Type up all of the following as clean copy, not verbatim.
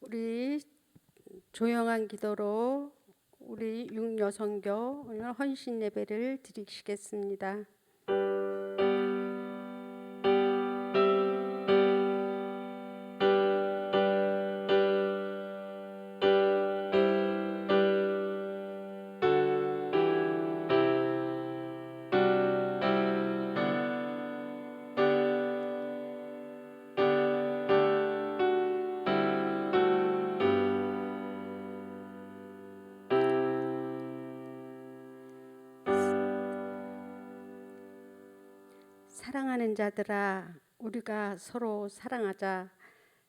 우리 조용한 기도로 우리 육여성교 오늘 헌신 예배를 드리시겠습니다. 사랑하는 자들아, 우리가 서로 사랑하자.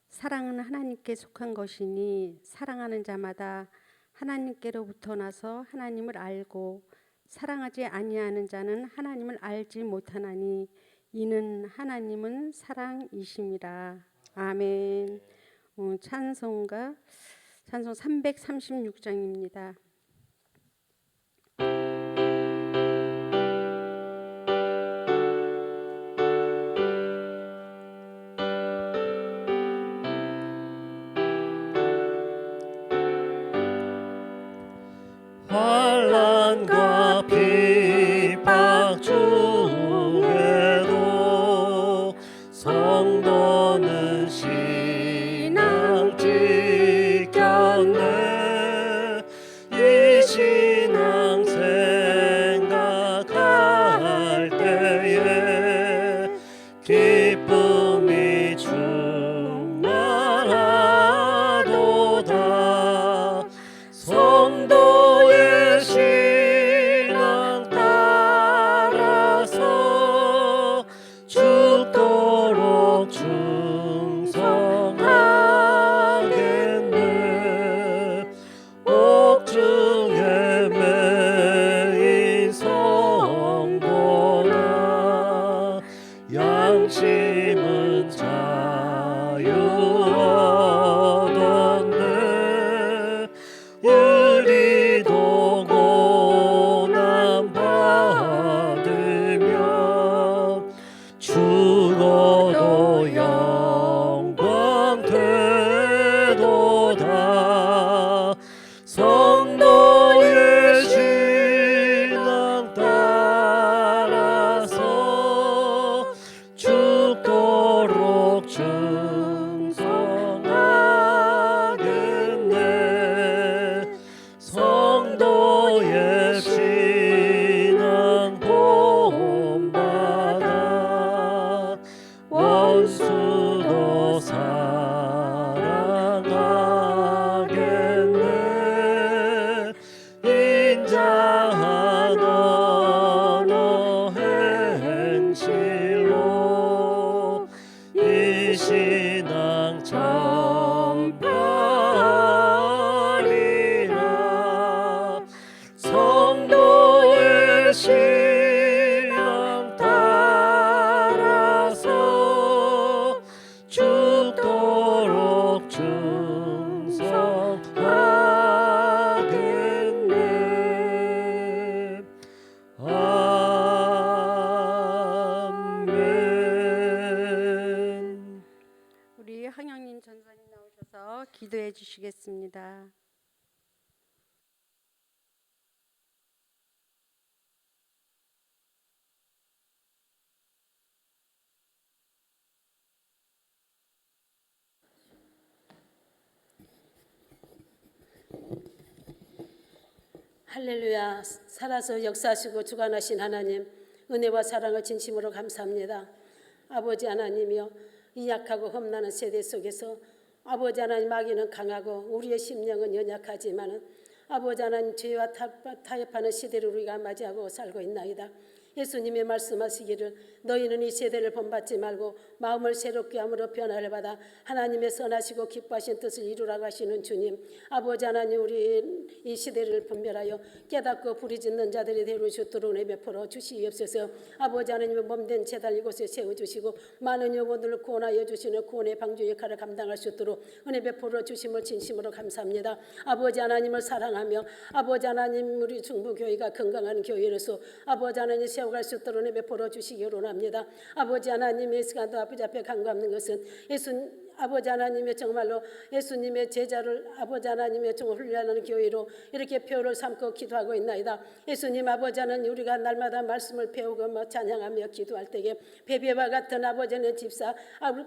사랑은 하나님께 속한 것이니 사랑하는 자마다 하나님께로부터 나서 하나님을 알고 사랑하지 아니하는 자는 하나님을 알지 못하나니 이는 하나님은 사랑이심이라. 아멘. 찬송 336장입니다. 환난과 핍박 중에도 성도는 신앙 지켰네. 이 신앙 생각할 때에 기쁨이 충만하도다. 성도의 신앙 따라서 죽도록 충성하겠네. 옥중에 매인 성도나 양심은 자유 얻었네. 우리도 고난 받으며 죽어도 영광 되도다. 성도의 신앙 따라서 죽도록 충성하겠네. 성도의 신앙 본받아 원수도 사랑하겠네. 인자한 언어 행실로 이 신앙 전파하리라. 성도의 신앙 따라서 죽도록 충성하겠네. 아멘. 우리 황영민 전사님 나오셔서 기도해 주시겠습니다. 할렐루야. 살아서 역사하시고 주관하신 하나님, 은혜와 사랑을 진심으로 감사합니다. 아버지 하나님이여, 이 약하고 험난한 세대 속에서 아버지 하나님, 마귀는 강하고 우리의 심령은 연약하지만 아버지 하나님, 죄와 타협하는 시대를 우리가 맞이하고 살고 있나이다. 예수님의 말씀하시기를 너희는 이 세대를 본받지 말고 마음을 새롭게 함으로 변화를 받아 하나님의 선하시고 기뻐하신 뜻을 이루라고 하시는 주님, 아버지 하나님, 우리 이 시대를 분별하여 깨닫고 부르짖는 자들이 되어주도록 은혜 베풀어 주시옵소서. 아버지 하나님의 몸된 제단 이곳에 세워주시고 많은 영혼들을 구원하여 주시는 구원의 방주 역할을 감당할 수 있도록 은혜 베풀어 주심을 진심으로 감사합니다. 아버지 하나님을 사랑하며 아버지 하나님, 우리 중부교회가 건강한 교회로서 아버지 하나님 세워갈 수 있도록 은혜 베풀어 주시기 원합니다. 아버지 하나님, 이 시간도 아버지 앞에 간구하는 것은 예수 아버지 하나님의 정말로 예수님의 제자를 아버지 하나님의 정말 훈련하는 교회로 이렇게 표를 삼고 기도하고 있나이다. 예수님 아버지 하나님, 우리가 날마다 말씀을 배우고 찬양하며 기도할 때에 베베와 같은 아버지는 집사,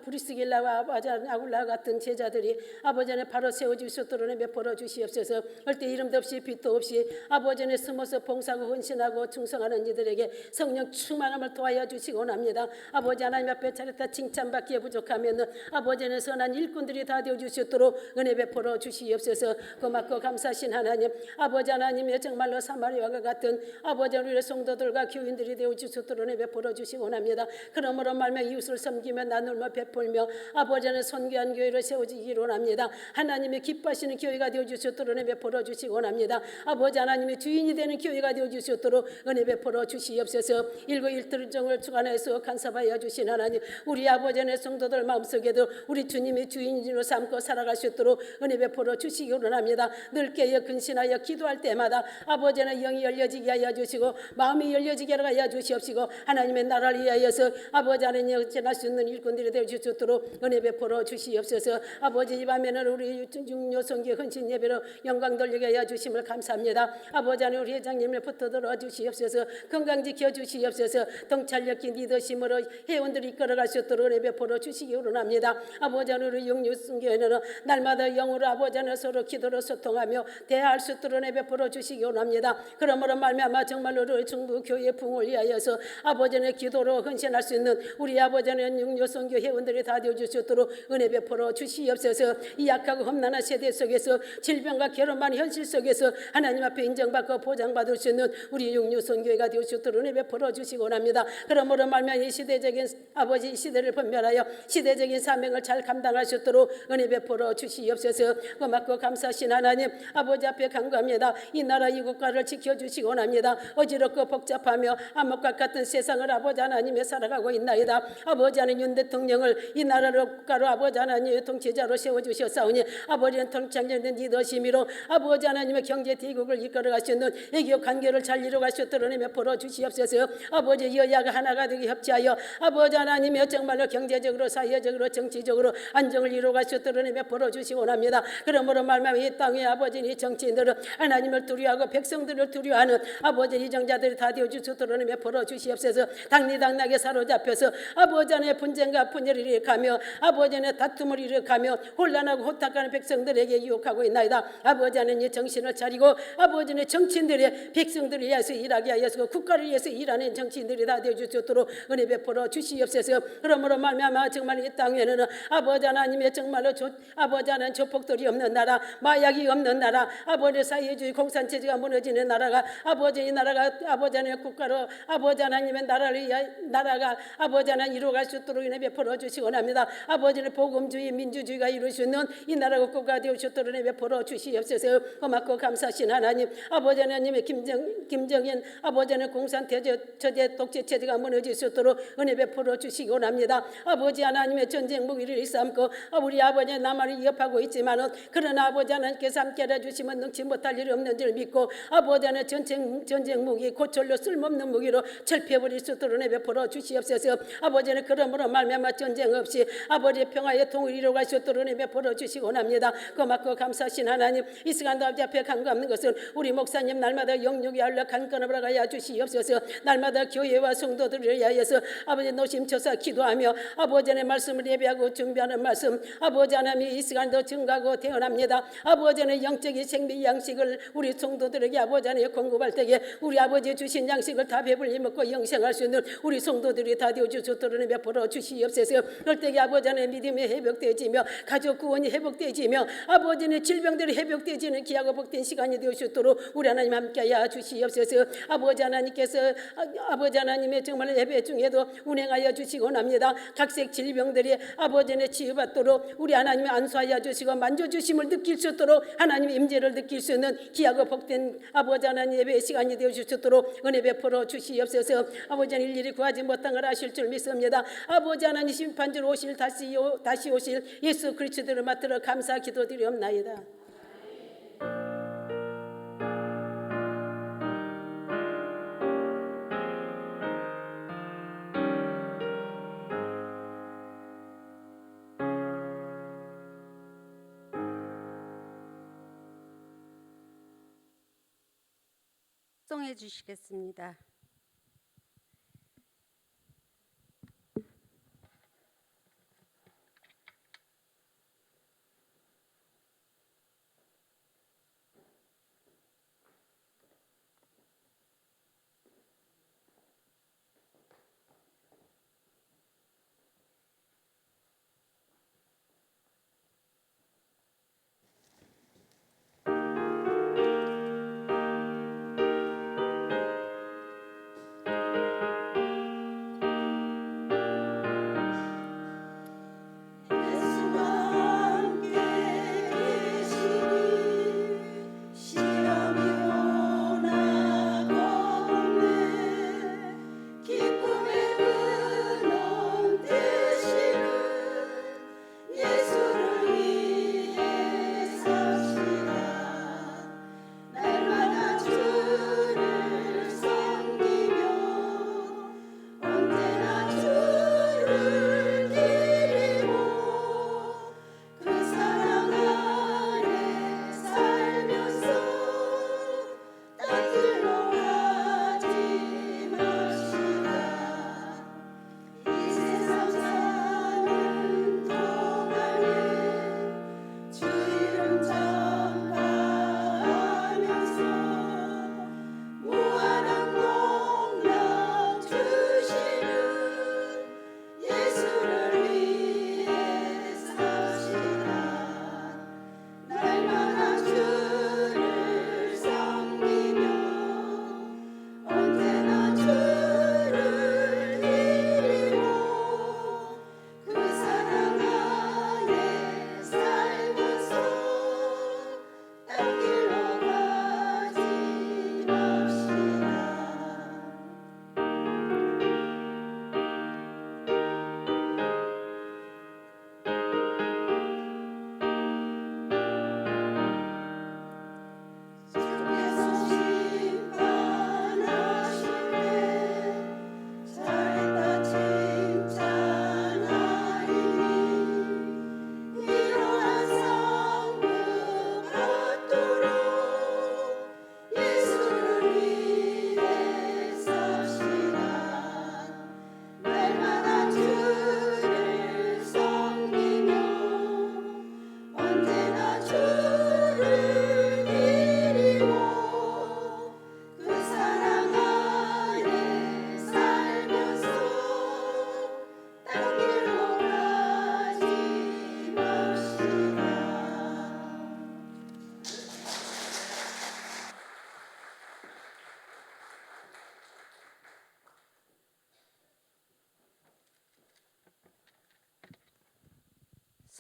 브리스길라와 아버지 아굴라 같은 제자들이 아버지는 바로 세워주시도록 베풀어 주시옵소서. 얼때 이름도 없이 빛도 없이 아버지는 숨어서 봉사하고 헌신하고 충성하는 이들에게 성령 충만함을 도하여 주시기 원합니다. 아버지 하나님 앞에 차렸다 칭찬받기에 부족하면 아버지는 선한 일꾼들이 다 되어 주시도록 은혜 베풀어 주시옵소서. 고맙고 감사하신 하나님, 아버지 하나님의 정말로 사마리아와 같은 아버지 우리의 성도들과 교인들이 되어 주시도록 은혜 베풀어 주시기 원합니다. 그러므로 말며 이웃을 섬기며 나눌며 베풀며 아버지는 선교한 교회를 세워지기 원합니다. 하나님의 기뻐하시는 교회가 되어 주시도록 은혜 베풀어 주시기 원합니다. 아버지 하나님의 주인이 되는 교회가 되어 주시도록 은혜 베풀어 주시옵소서. 일거일틀정을 주관해서 간섭하여 주신 하나님, 우리 아버지의 성도들 마음속에도 우리 주님의 주인으로 삼고 살아갈 수 있도록 은혜 베풀어 주시기 원합니다. 늘 깨어 근신하여 기도할 때마다 아버지는 영이 열려지게 하여 주시고 마음이 열려지게 하여 주시옵시고 하나님의 나라를 위하여서 아버지 하나님 전할 수 있는 일꾼들이 되어 주시도록 은혜 베풀어 주시옵소서. 아버지 이 밤에는 우리 육료성교 헌신 예배로 영광 돌리게 하여 주심을 감사합니다. 아버지 하나님 우리 회장님을 붙들어 주시옵소서. 건강 지켜 주시옵소서. 통찰력 긴 리더십으로 회원들이 이끌어갈 수 있도록 은혜 베풀어 주시기 원합니다. 아버지 하나님 우리 육료성교회는 날마다 영으로 아버지 하나님 서로 기도로 소통하며 대화할 수 있도록 은혜 베풀어 주시기 원합니다. 그러므로 말미암아 정말로 우리 중부 교회 부흥을 위하여서 아버지의 기도로 헌신할 수 있는 우리 아버지의 육료성교 회원들이 다 되어 주시도록 은혜 베풀어 주시옵소서. 이 약하고 험난한 세대 속에서 질병과 괴로움만 현실 속에서 하나님 앞에 인정받고 보장받을 수 있는 우리 육료성교회가 되어 주시도록 은혜 베풀어 주시기 원합니다. 그러므로 말미암아 이 시대적인 아버지 시대를 분별하여 시대적인 사명을 잘 감당할 수 있도록 은혜 베풀어 주시옵소서. 고맙고 감사하신 하나님, 아버지 앞에 간구합니다. 이 나라 이 국가를 지켜주시기 원합니다. 어지럽고 복잡하며 암흑과 같은 세상을 아버지 하나님에 살아가고 있나이다. 아버지 하나님 윤 대통령을 이 나라로 국가로 아버지 하나님의 통치자로 세워주셨사오니 아버지는 통찰력된 리더십으로 아버지 하나님의 경제 대국을 이끌어갈 수 있는 애교 관계를 잘 이루어갈 수 있도록 은혜 베풀어 주시옵소서. 아버지 여야가 하나가 되게 협치하여 아버지 하나님의 정말로 경제적으로 사회적으로 정치적으로 안정을 이루어갈 수 있도록 은혜 베풀어 주시기 원합니다. 그러므로 말미암아 이 땅의 아버지 이 정치인들은 하나님을 두려워하고 백성들을 두려워하는 아버지 이정자들이 다 되어 주시도록 은혜 베풀어 주시옵소서. 당리당락에 사로잡혀서 아버지 하나님의 분쟁과 분열을 일으키며 아버지 하나님의 다툼을 일으키며 혼란하고 호탁하는 백성들에게 유혹하고 있나이다. 아버지 하나님의 정신을 차리고 아버지 하나님의 정치인들의 백성들을 위해서 일하게 하여서 국가를 위해서 일하는 정치인들이 다 되어 주시도록 은혜 베풀어 주시옵소서. 그러므로 말미암아 정말 이 땅에는 아버지 하나님의 정말로 아버지 하나님 조폭들이 없는 나라, 마약이 없는 나라, 아버지 사회주의 공산체제가 무너지는 나라가 아버지 이 나라가 아버지 하나님의 국가로 아버지 하나님의 나라가 아버지 하나님 이루어갈 수 있도록 은혜 베풀어 주시기 원합니다. 아버지는 복음주의 민주주의가 이룰 수 있는 이 나라 국가가 되어 주도록 은혜 베풀어 주시옵소서. 고맙고 감사하신 하나님, 아버지 하나님의 김정인 아버지 하나님 공산체제 독재체제가 무너질 수 있도록 은혜 베풀어 주시기 원합니다. 아버지 하나님의 전쟁 무기를 일삼고 우리 아버지의 남한을 위협하고 있지만은 그러나 아버지 하나님께서 함께해 주시면 능치 못할 일이 없는 줄 믿고 아버지 하나님 전쟁 무기 고철로 쓸모없는 무기로 철폐버릴 수 있도록 은혜 베풀어 주시옵소서. 아버지는 그러므로 말미암아 전쟁 없이 아버지의 평화의 통을 이루어갈 수 있도록 은혜 베풀어 주시기 원합니다. 고맙고 감사하신 하나님, 이 시간도 아버지 앞에 간구하는 것은 우리 목사님 날마다 영육이 알려 간건하여 가야 주시옵소서. 날마다 교회와 성도들을 위하여서 아버지 노심초사 기도하며 아버지의 말씀을 예배하고 준비하는 말씀 아버지 하나님 이 시간도 증가하고 태어납니다. 아버지의 영적인 생명 양식을 우리 성도들에게 아버지 하나님 공급할 때에 우리 아버지 주신 양식을 다 배불리 먹고 영생할 수 있는 우리 성도들이 다 되어 주시도록 베풀어 주시옵소서. 그럴 때에 아버지 하나님 믿음이 회복되어지며 가족 구원이 회복되어지며 아버지의 질병들이 회복되어지는 귀하고 복된 시간이 되어주도록 우리 하나님 함께하여 주시옵소서. 아버지 하나님께서 아버지 하나님의 정말 예배 중에도 운행하여 주시기 원합니다. 각색 질병들이 아버지의 치유받도록 우리 하나님이 안수하여 주시고 만져주심을 느낄 수 있도록 하나님의 임재를 느낄 수 있는 귀하고 복된 아버지 하나님 예배의 시간이 되어주시도록 은혜 베풀어 주시옵소서. 아버지 하나님 일일이 구하지 못한 걸 아실 줄 믿습니다. 아버지 하나님 심판줄 오실 다시 오실 예수 그리스도를 맡들어 감사 기도드리옵나이다. 합성해 주시겠습니다.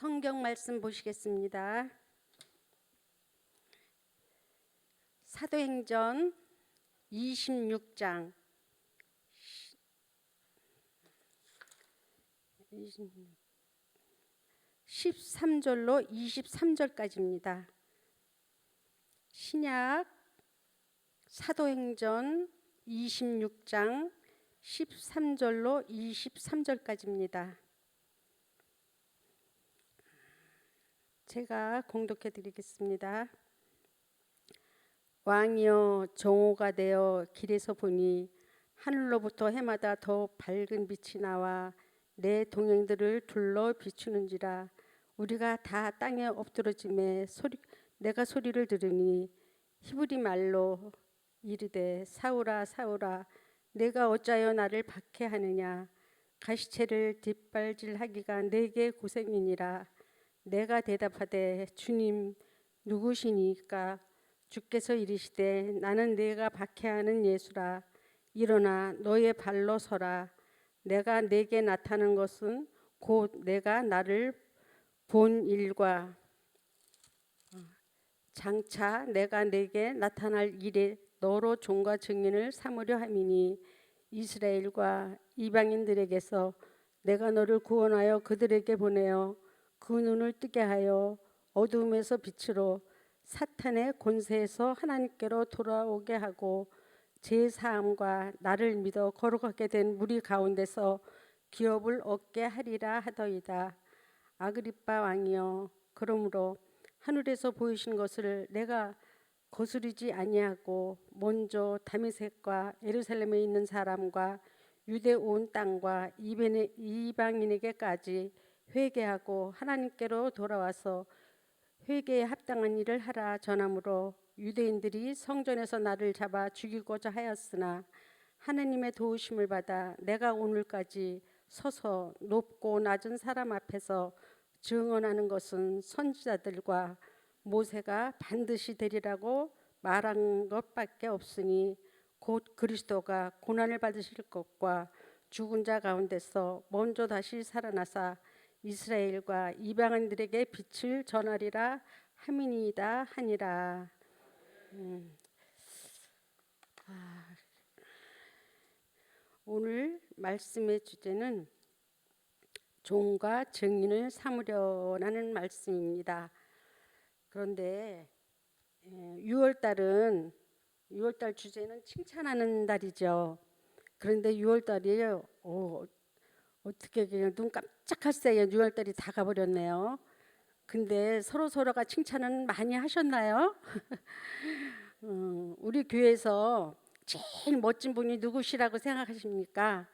성경 말씀 보시겠습니다. 사도행전 26장 13절로 23절까지입니다. 신약 사도행전 26장 13절로 23절까지입니다. 제가 공독해 드리겠습니다. 왕이여, 정오가 되어 길에서 보니 하늘로부터 해마다 더 밝은 빛이 나와 내 동행들을 둘러 비추는지라. 우리가 다 땅에 엎드러짐에 내가 소리를 들으니 히브리 말로 이르되 사울아 사울아 내가 어찌하여 나를 박해하느냐. 가시체를 뒷발질하기가 내게 고생이니라. 내가 대답하되 주님 누구시니까? 주께서 이르시되 나는 내가 박해하는 예수라. 일어나 너의 발로 서라. 내가 내게 나타난 것은 곧 내가 나를 본 일과 장차 내가 내게 나타날 일에 너로 종과 증인을 삼으려 함이니 이스라엘과 이방인들에게서 내가 너를 구원하여 그들에게 보내어 그 눈을 뜨게 하여 어두움에서 빛으로 사탄의 권세에서 하나님께로 돌아오게 하고 제 사함과 나를 믿어 거룩하게 된 무리 가운데서 기업을 얻게 하리라 하더이다. 아그리빠 왕이여, 그러므로 하늘에서 보이신 것을 내가 거스르지 아니하고 먼저 다메섹과 예루살렘에 있는 사람과 유대 온 땅과 이방인에게까지 회개하고 하나님께로 돌아와서 회개에 합당한 일을 하라 전함으로 유대인들이 성전에서 나를 잡아 죽이고자 하였으나 하나님의 도우심을 받아 내가 오늘까지 서서 높고 낮은 사람 앞에서 증언하는 것은 선지자들과 모세가 반드시 되리라고 말한 것밖에 없으니 곧 그리스도가 고난을 받으실 것과 죽은 자 가운데서 먼저 다시 살아나사 이스라엘과 이방인들에게 빛을 전하리라 함이니이다 하니라. 오늘 말씀의 주제는 종과 증인을 삼으려라는 말씀입니다. 그런데 6월달은 6월달 주제는 칭찬하는 달이죠. 그런데 6월달이 어떻게 그냥 눈 깜짝할 새에 6월달이 다 가버렸네요. 근데 서로가 칭찬은 많이 하셨나요? 우리 교회에서 제일 멋진 분이 누구시라고 생각하십니까?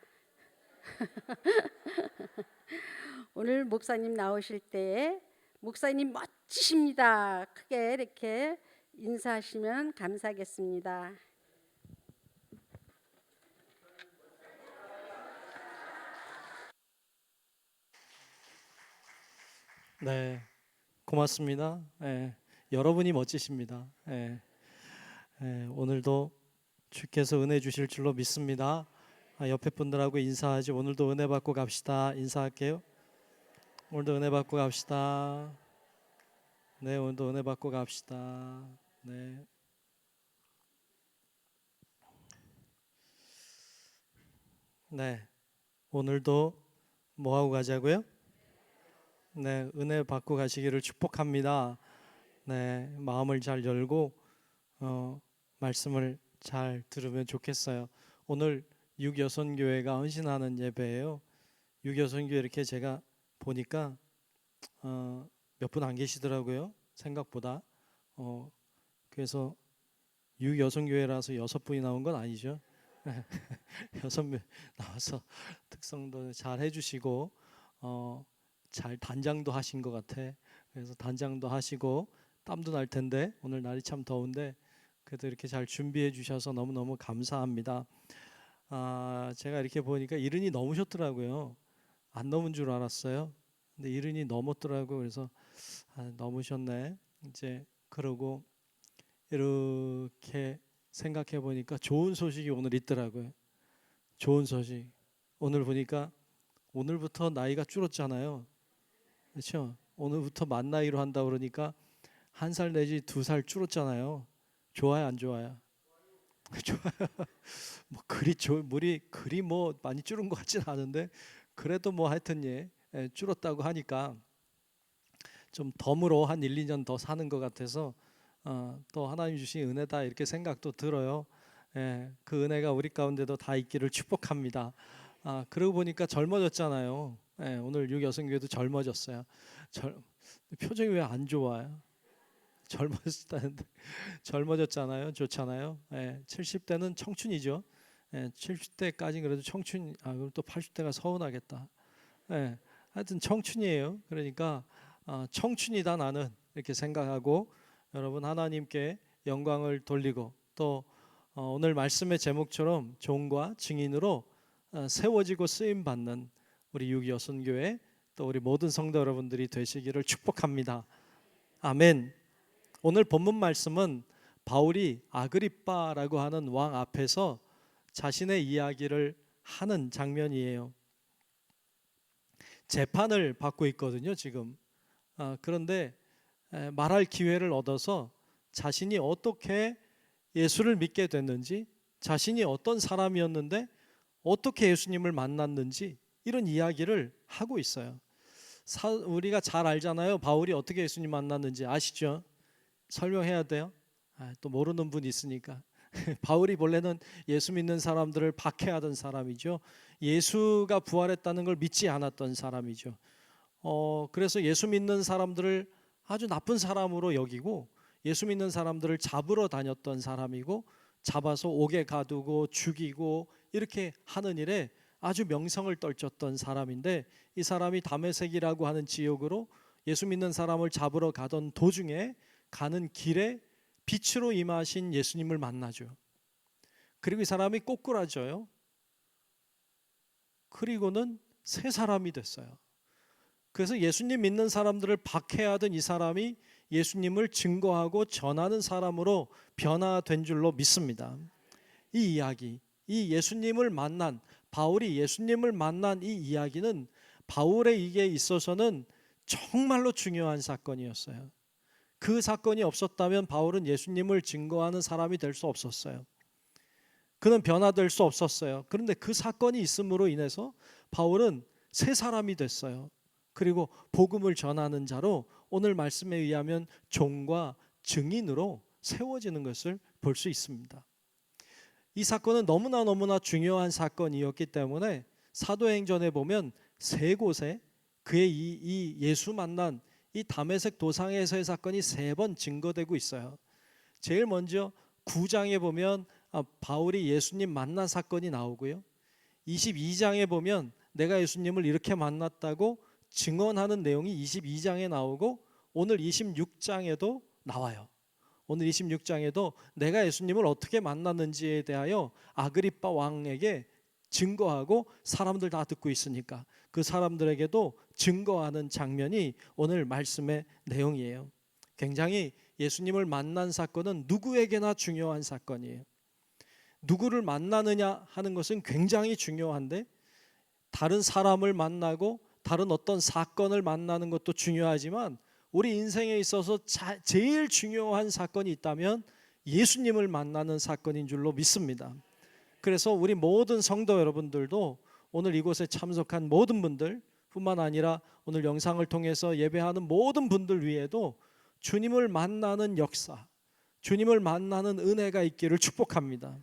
오늘 목사님 나오실 때 목사님 멋지십니다. 크게 이렇게 인사하시면 감사하겠습니다. 네, 고맙습니다. 여러분이 멋지십니다. 오늘도 주께서 은혜 주실 줄로 믿습니다. 옆에 분들하고 인사하지. 오늘도 은혜 받고 갑시다. 인사할게요. 오늘도 은혜 받고 갑시다. 네, 오늘도 은혜 받고 갑시다. 네. 네, 오늘도 뭐 하고 가자고요? 네, 은혜 받고 가시기를 축복합니다. 네, 마음을 잘 열고 말씀을 잘 들으면 좋겠어요. 오늘 육여선교회가 헌신하는 예배예요. 육여선교회 이렇게 제가 보니까 몇 분 안 계시더라고요. 생각보다. 그래서 육여선교회라서 6분이 나온 건 아니죠. 6명 나와서 특성도 잘 해주시고 잘 단장도 하신 것 같아. 그래서 단장도 하시고 땀도 날 텐데 오늘 날이 참 더운데 그래도 이렇게 잘 준비해 주셔서 너무너무 감사합니다. 제가 이렇게 보니까 이른이 넘으셨더라고요. 안 넘은 줄 알았어요. 근데 이른이 넘었더라고요. 그래서 넘으셨네. 이제 그러고 이렇게 생각해 보니까 좋은 소식이 오늘 있더라고요. 좋은 소식. 오늘 보니까 오늘부터 나이가 줄었잖아요. 그렇죠? 오늘부터 만 나이로 한다 그러니까 1살 내지 2살 줄었잖아요. 좋아요, 안 좋아요? 좋아요. 뭐 그리 뭐 많이 줄은 것 같지는 않은데 그래도 뭐 하여튼 줄었다고 하니까 좀 덤으로 한 1, 2년 더 사는 것 같아서 또 하나님 주신 은혜다 이렇게 생각도 들어요. 그 은혜가 우리 가운데도 다 있기를 축복합니다. 그러고 보니까 젊어졌잖아요. 오늘 육여성교회도 젊어졌어요. 표정이 왜 안 좋아요? 젊어졌다는데 젊어졌잖아요. 좋잖아요. 70대는 청춘이죠. 70대까지는 그래도 청춘. 그럼 또 80대가 서운하겠다. 하여튼 청춘이에요. 그러니까 청춘이다 나는 이렇게 생각하고 여러분 하나님께 영광을 돌리고 또 오늘 말씀의 제목처럼 종과 증인으로 세워지고 쓰임 받는 우리 육여선교회 또 우리 모든 성도 여러분들이 되시기를 축복합니다. 아멘. 오늘 본문 말씀은 바울이 아그리빠라고 하는 왕 앞에서 자신의 이야기를 하는 장면이에요. 재판을 받고 있거든요, 지금. 그런데 말할 기회를 얻어서 자신이 어떻게 예수를 믿게 됐는지, 자신이 어떤 사람이었는데 어떻게 예수님을 만났는지 이런 이야기를 하고 있어요. 우리가 잘 알잖아요. 바울이 어떻게 예수님 만났는지 아시죠? 설명해야 돼요? 또 모르는 분이 있으니까. 바울이 본래는 예수 믿는 사람들을 박해하던 사람이죠. 예수가 부활했다는 걸 믿지 않았던 사람이죠. 그래서 예수 믿는 사람들을 아주 나쁜 사람으로 여기고 예수 믿는 사람들을 잡으러 다녔던 사람이고 잡아서 옥에 가두고 죽이고 이렇게 하는 일에 아주 명성을 떨쳤던 사람인데, 이 사람이 다메섹이라고 하는 지역으로 예수 믿는 사람을 잡으러 가던 도중에 가는 길에 빛으로 임하신 예수님을 만나죠. 그리고 이 사람이 꼬꾸라져요. 그리고는 새 사람이 됐어요. 그래서 예수님 믿는 사람들을 박해하던 이 사람이 예수님을 증거하고 전하는 사람으로 변화된 줄로 믿습니다. 이 이야기, 이 예수님을 만난, 바울이 예수님을 만난 이 이야기는 바울에게 있어서는 정말로 중요한 사건이었어요. 그 사건이 없었다면 바울은 예수님을 증거하는 사람이 될 수 없었어요. 그는 변화될 수 없었어요. 그런데 그 사건이 있음으로 인해서 바울은 새 사람이 됐어요. 그리고 복음을 전하는 자로 오늘 말씀에 의하면 종과 증인으로 세워지는 것을 볼 수 있습니다. 이 사건은 너무나 중요한 사건이었기 때문에 사도행전에 보면 세 곳에 그의 이 예수 만난 이 다메섹 도상에서의 사건이 세 번 증거되고 있어요. 제일 먼저 9장에 보면 바울이 예수님 만난 사건이 나오고요. 22장에 보면 내가 예수님을 이렇게 만났다고 증언하는 내용이 22장에 나오고, 오늘 26장에도 나와요. 오늘 26장에도 내가 예수님을 어떻게 만났는지에 대하여 아그리빠 왕에게 증거하고, 사람들 다 듣고 있으니까 그 사람들에게도 증거하는 장면이 오늘 말씀의 내용이에요. 굉장히 예수님을 만난 사건은 누구에게나 중요한 사건이에요. 누구를 만나느냐 하는 것은 굉장히 중요한데, 다른 사람을 만나고 다른 어떤 사건을 만나는 것도 중요하지만 우리 인생에 있어서 제일 중요한 사건이 있다면 예수님을 만나는 사건인 줄로 믿습니다. 그래서 우리 모든 성도 여러분들도 오늘 이곳에 참석한 모든 분들 뿐만 아니라 오늘 영상을 통해서 예배하는 모든 분들 위에도 주님을 만나는 역사, 주님을 만나는 은혜가 있기를 축복합니다.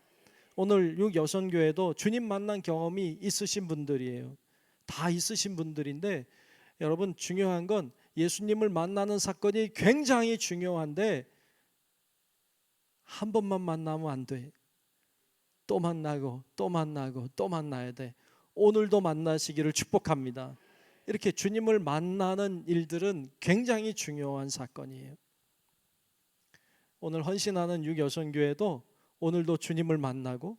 오늘 6여선교회도 주님 만난 경험이 있으신 분들이에요. 다 있으신 분들인데, 여러분 중요한 건 예수님을 만나는 사건이 굉장히 중요한데 한 번만 만나면 안 돼. 또 만나고 또 만나고 또 만나야 돼. 오늘도 만나시기를 축복합니다. 이렇게 주님을 만나는 일들은 굉장히 중요한 사건이에요. 오늘 헌신하는 6여선교회도 오늘도 주님을 만나고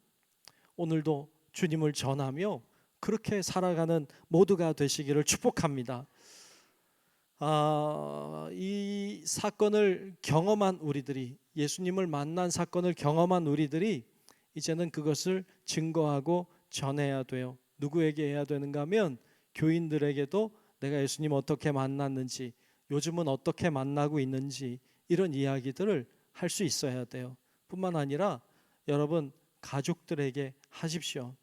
오늘도 주님을 전하며 그렇게 살아가는 모두가 되시기를 축복합니다. 이 사건을 경험한 우리들이, 예수님을 만난 사건을 경험한 우리들이 이제는 그것을 증거하고 전해야 돼요. 누구에게 해야 되는가 하면 교인들에게도 내가 예수님 어떻게 만났는지, 요즘은 어떻게 만나고 있는지 이런 이야기들을 할 수 있어야 돼요. 뿐만 아니라 여러분 가족들에게 하십시오.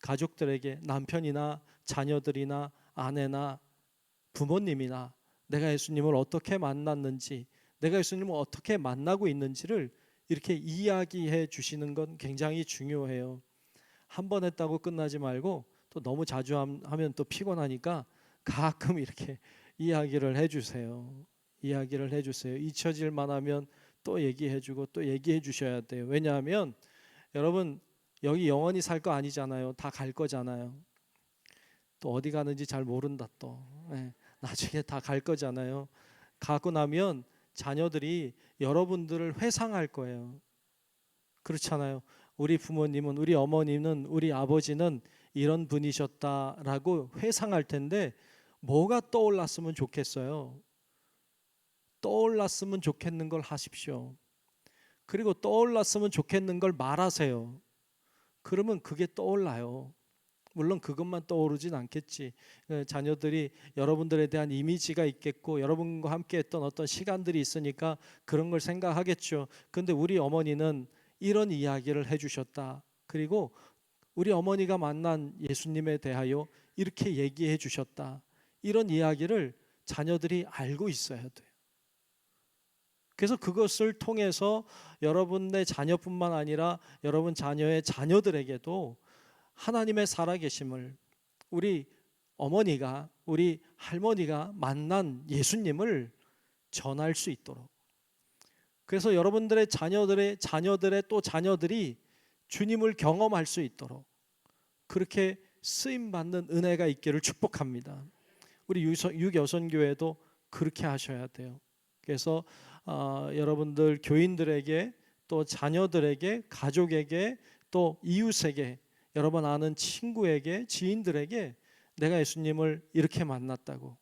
가족들에게, 남편이나 자녀들이나 아내나 부모님이나 내가 예수님을 어떻게 만났는지, 내가 예수님을 어떻게 만나고 있는지를 이렇게 이야기해 주시는 건 굉장히 중요해요. 한 번 했다고 끝나지 말고 또 너무 자주 하면 또 피곤하니까 가끔 이렇게 이야기를 해주세요. 이야기를 해주세요. 잊혀질 만하면 또 얘기해주고 또 얘기해 주셔야 돼요. 왜냐하면 여러분 여기 영원히 살 거 아니잖아요. 다 갈 거잖아요. 또 어디 가는지 잘 모른다 또. 나중에 다 갈 거잖아요. 가고 나면 자녀들이 여러분들을 회상할 거예요. 그렇잖아요. 우리 부모님은, 우리 어머니는, 우리 아버지는 이런 분이셨다라고 회상할 텐데 뭐가 떠올랐으면 좋겠어요. 떠올랐으면 좋겠는 걸 하십시오. 그리고 떠올랐으면 좋겠는 걸 말하세요. 그러면 그게 떠올라요. 물론 그것만 떠오르진 않겠지. 자녀들이 여러분들에 대한 이미지가 있겠고 여러분과 함께 했던 어떤 시간들이 있으니까 그런 걸 생각하겠죠. 근데 우리 어머니는 이런 이야기를 해주셨다. 그리고 우리 어머니가 만난 예수님에 대하여 이렇게 얘기해 주셨다. 이런 이야기를 자녀들이 알고 있어야 돼요. 그래서 그것을 통해서 여러분의 자녀뿐만 아니라 여러분 자녀의 자녀들에게도 하나님의 살아계심을, 우리 어머니가, 우리 할머니가 만난 예수님을 전할 수 있도록, 그래서 여러분들의 자녀들의 또 자녀들이 주님을 경험할 수 있도록 그렇게 쓰임 받는 은혜가 있기를 축복합니다. 우리 육여선교회도 그렇게 하셔야 돼요. 그래서 여러분들 교인들에게 또 자녀들에게 가족에게 또 이웃에게 여러분 아는 친구에게 지인들에게 내가 예수님을 이렇게 만났다고,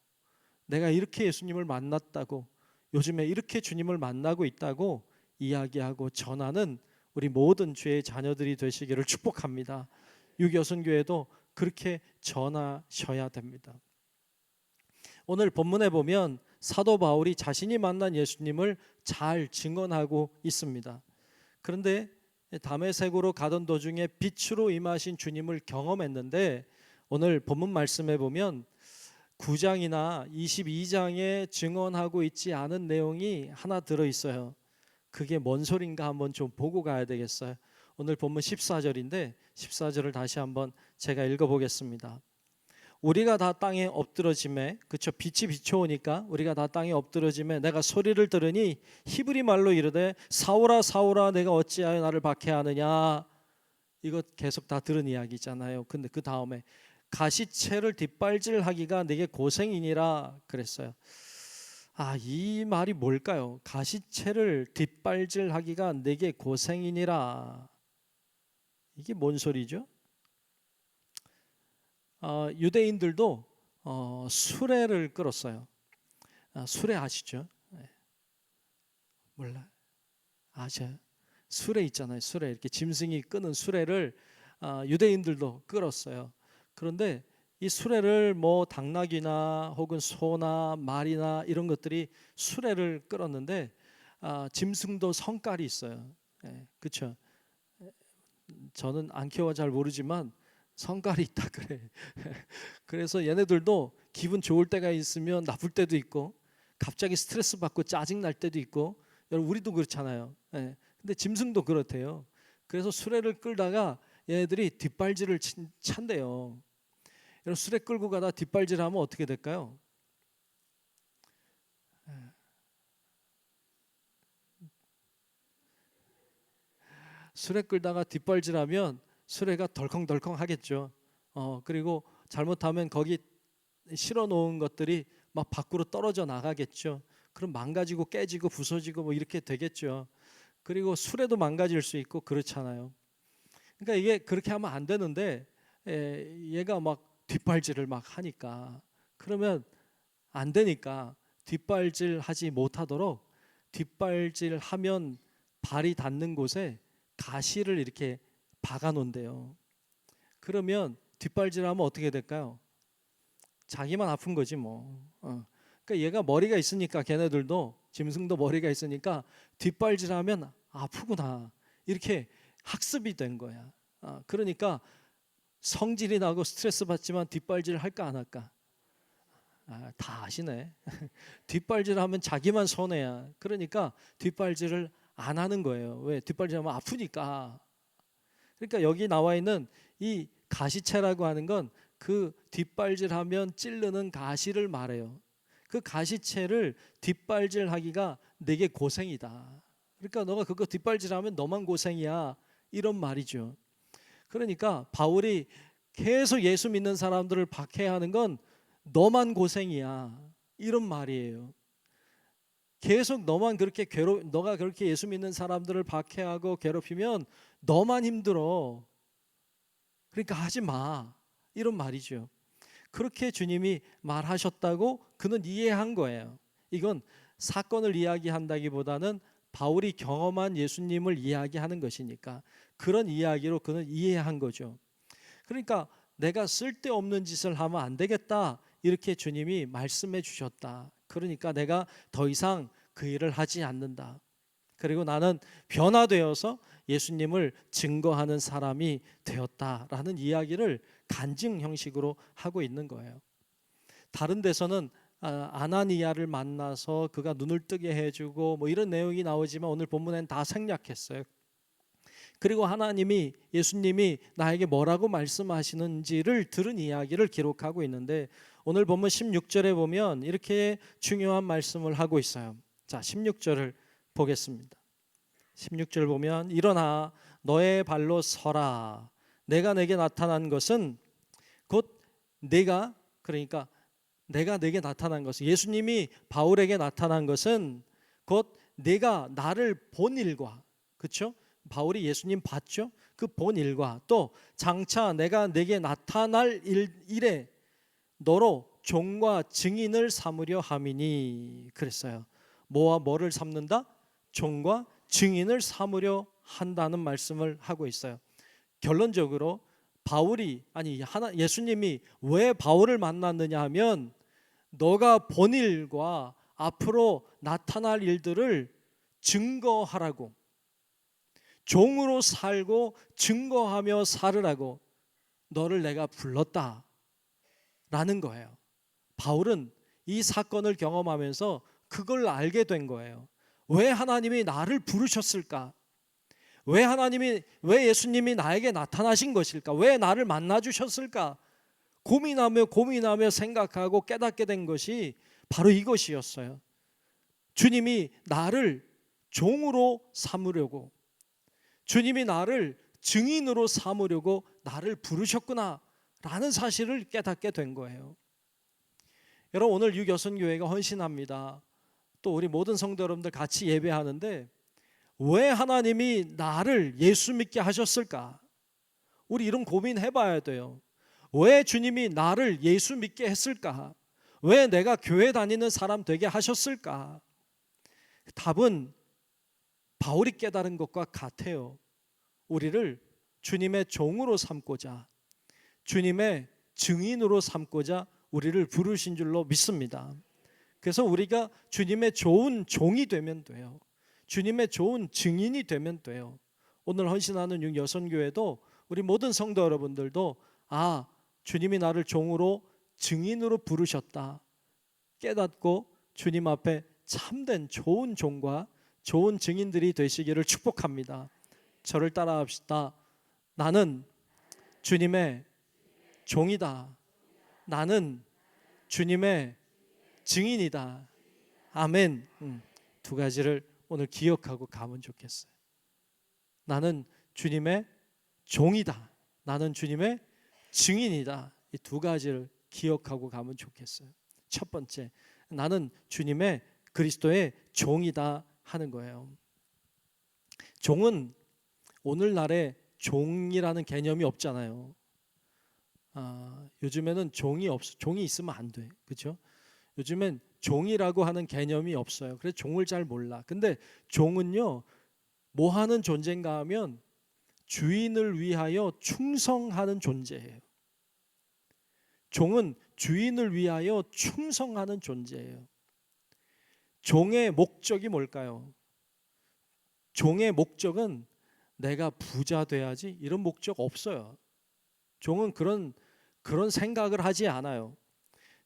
내가 이렇게 예수님을 만났다고, 요즘에 이렇게 주님을 만나고 있다고 이야기하고 전하는 우리 모든 주의 자녀들이 되시기를 축복합니다. 육여선교회도 그렇게 전하셔야 됩니다. 오늘 본문에 보면 사도 바울이 자신이 만난 예수님을 잘 증언하고 있습니다. 그런데 다메섹으로 가던 도중에 빛으로 임하신 주님을 경험했는데 오늘 본문 말씀에 보면 9장이나 22장에 증언하고 있지 않은 내용이 하나 들어있어요. 그게 뭔 소린가 한번 좀 보고 가야 되겠어요. 오늘 본문 14절인데 14절을 다시 한번 제가 읽어보겠습니다. 우리가 다 땅에 엎드러짐에, 그쵸, 빛이 비춰오니까 우리가 다 땅에 엎드러짐에 내가 소리를 들으니 히브리 말로 이르되 사울아 사울아 내가 어찌하여 나를 박해하느냐. 이거 계속 다 들은 이야기잖아요. 근데 그 다음에 가시채를 뒷발질하기가 내게 고생이니라 그랬어요. 이 말이 뭘까요? 가시채를 뒷발질하기가 내게 고생이니라. 이게 뭔 소리죠? 유대인들도 수레를 끌었어요. 수레 아시죠? 몰라? 아셔요? 수레 있잖아요. 수레 이렇게 짐승이 끄는 수레를 유대인들도 끌었어요. 그런데 이 수레를 뭐 당나귀나 혹은 소나 말이나 이런 것들이 수레를 끌었는데 짐승도 성깔이 있어요. 그렇죠? 저는 안 키워 잘 모르지만 성깔이 있다 그래. 그래서 얘네들도 기분 좋을 때가 있으면 나쁠 때도 있고 갑자기 스트레스 받고 짜증 날 때도 있고 여러분 우리도 그렇잖아요. 근데 짐승도 그렇대요. 그래서 수레를 끌다가 얘네들이 뒷발질을 찬대요. 여러분 수레 끌고 가다 뒷발질하면 어떻게 될까요? 수레 끌다가 뒷발질하면 수레가 덜컹덜컹 하겠죠. 그리고 잘못하면 거기 실어 놓은 것들이 막 밖으로 떨어져 나가겠죠. 그럼 망가지고 깨지고 부서지고 뭐 이렇게 되겠죠. 그리고 수레도 망가질 수 있고 그렇잖아요. 그러니까 이게 그렇게 하면 안 되는데 얘가 막 뒷발질을 막 하니까 그러면 안 되니까 뒷발질 하지 못하도록 뒷발질 하면 발이 닿는 곳에 가시를 이렇게 박아 놓은대요. 그러면 뒷발질하면 어떻게 될까요? 자기만 아픈 거지 뭐. 그러니까 얘가 머리가 있으니까 걔네들도 짐승도 머리가 있으니까 뒷발질하면 아프구나 이렇게 학습이 된 거야. 그러니까 성질이 나고 스트레스 받지만 뒷발질 할까 안 할까? 다 아시네. 뒷발질하면 자기만 손해야. 그러니까 뒷발질을 안 하는 거예요. 왜? 뒷발질하면 아프니까. 그러니까 여기 나와 있는 이 가시채라고 하는 건 그 뒷발질하면 찌르는 가시를 말해요. 그 가시채를 뒷발질하기가 내게 고생이다. 그러니까 너가 그거 뒷발질하면 너만 고생이야. 이런 말이죠. 그러니까 바울이 계속 예수 믿는 사람들을 박해하는 건 너만 고생이야. 이런 말이에요. 계속 너만 그렇게 너가 그렇게 예수 믿는 사람들을 박해하고 괴롭히면 너만 힘들어. 그러니까 하지 마. 이런 말이죠. 그렇게 주님이 말하셨다고 그는 이해한 거예요. 이건 사건을 이야기한다기보다는 바울이 경험한 예수님을 이야기하는 것이니까 그런 이야기로 그는 이해한 거죠. 그러니까 내가 쓸데없는 짓을 하면 안 되겠다 이렇게 주님이 말씀해 주셨다. 그러니까 내가 더 이상 그 일을 하지 않는다. 그리고 나는 변화되어서 예수님을 증거하는 사람이 되었다라는 이야기를 간증 형식으로 하고 있는 거예요. 다른 데서는 아나니아를 만나서 그가 눈을 뜨게 해주고 뭐 이런 내용이 나오지만 오늘 본문엔 다 생략했어요. 그리고 예수님이 나에게 뭐라고 말씀하시는지를 들은 이야기를 기록하고 있는데 오늘 본문 16절에 보면 이렇게 중요한 말씀을 하고 있어요. 자, 16절을 보겠습니다. 16절 보면 일어나 너의 발로 서라. 내가 내게 나타난 것은 곧 내가 내게 나타난 것은 예수님이 바울에게 나타난 것은 곧 내가 나를 본 일과 그렇죠? 바울이 예수님 봤죠? 그 본 일과 또 장차 내가 내게 나타날 일에 너로 종과 증인을 삼으려 함이니 그랬어요. 뭐와 뭐를 삼는다? 종과 증인을 삼으려 한다는 말씀을 하고 있어요. 결론적으로 예수님이 왜 바울을 만났느냐 하면 너가 본 일과 앞으로 나타날 일들을 증거하라고, 종으로 살고 증거하며 살으라고 너를 내가 불렀다라는 거예요. 바울은 이 사건을 경험하면서 그걸 알게 된 거예요. 왜 하나님이 나를 부르셨을까? 왜 예수님이 나에게 나타나신 것일까? 왜 나를 만나 주셨을까? 고민하며 생각하고 깨닫게 된 것이 바로 이것이었어요. 주님이 나를 종으로 삼으려고, 주님이 나를 증인으로 삼으려고 나를 부르셨구나라는 사실을 깨닫게 된 거예요. 여러분, 오늘 유교선교회가 헌신합니다. 또 우리 모든 성도 여러분들 같이 예배하는데 왜 하나님이 나를 예수 믿게 하셨을까? 우리 이런 고민 해봐야 돼요. 왜 주님이 나를 예수 믿게 했을까? 왜 내가 교회 다니는 사람 되게 하셨을까? 답은 바울이 깨달은 것과 같아요. 우리를 주님의 종으로 삼고자, 주님의 증인으로 삼고자 우리를 부르신 줄로 믿습니다. 그래서 우리가 주님의 좋은 종이 되면 돼요. 주님의 좋은 증인이 되면 돼요. 오늘 헌신하는 여선교회도 우리 모든 성도 여러분들도 주님이 나를 종으로 증인으로 부르셨다 깨닫고 주님 앞에 참된 좋은 종과 좋은 증인들이 되시기를 축복합니다. 저를 따라합시다. 나는 주님의 종이다. 나는 주님의 증인이다. 아멘. 두 가지를 오늘 기억하고 가면 좋겠어요. 나는 주님의 종이다. 나는 주님의 증인이다. 이 두 가지를 기억하고 가면 좋겠어요. 첫 번째, 나는 주님의 그리스도의 종이다 하는 거예요. 종은 오늘날에 종이라는 개념이 없잖아요. 요즘에는 종이 있으면 안 돼. 그렇죠? 요즘엔 종이라고 하는 개념이 없어요. 그래서 종을 잘 몰라. 근데 종은요, 뭐 하는 존재인가 하면 주인을 위하여 충성하는 존재예요. 종은 주인을 위하여 충성하는 존재예요. 종의 목적이 뭘까요? 종의 목적은 내가 부자 돼야지 이런 목적 없어요. 종은 그런 생각을 하지 않아요.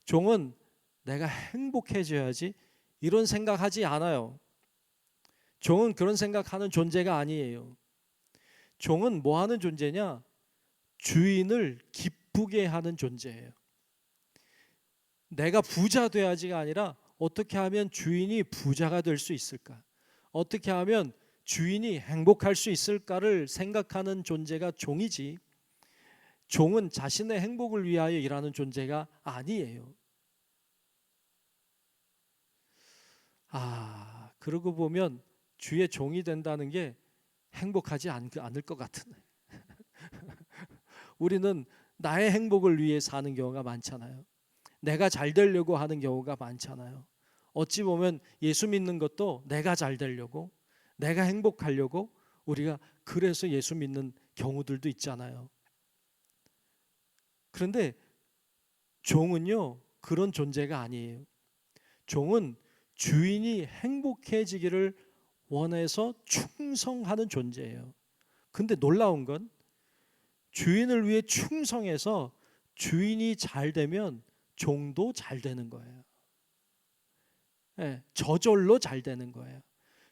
종은 내가 행복해져야지 이런 생각하지 않아요. 종은 그런 생각하는 존재가 아니에요. 종은 뭐 하는 존재냐? 주인을 기쁘게 하는 존재예요. 내가 부자 돼야지가 아니라 어떻게 하면 주인이 부자가 될 수 있을까? 어떻게 하면 주인이 행복할 수 있을까를 생각하는 존재가 종이지, 종은 자신의 행복을 위하여 일하는 존재가 아니에요. 그러고 보면 주의 종이 된다는 게 행복하지 않을 것 같으네. 우리는 나의 행복을 위해 사는 경우가 많잖아요. 내가 잘 되려고 하는 경우가 많잖아요. 어찌 보면 예수 믿는 것도 내가 잘 되려고, 내가 행복하려고 우리가 그래서 예수 믿는 경우들도 있잖아요. 그런데 종은요, 그런 존재가 아니에요. 종은 주인이 행복해지기를 원해서 충성하는 존재예요. 근데 놀라운 건 주인을 위해 충성해서 주인이 잘 되면 종도 잘 되는 거예요. 저절로 잘 되는 거예요.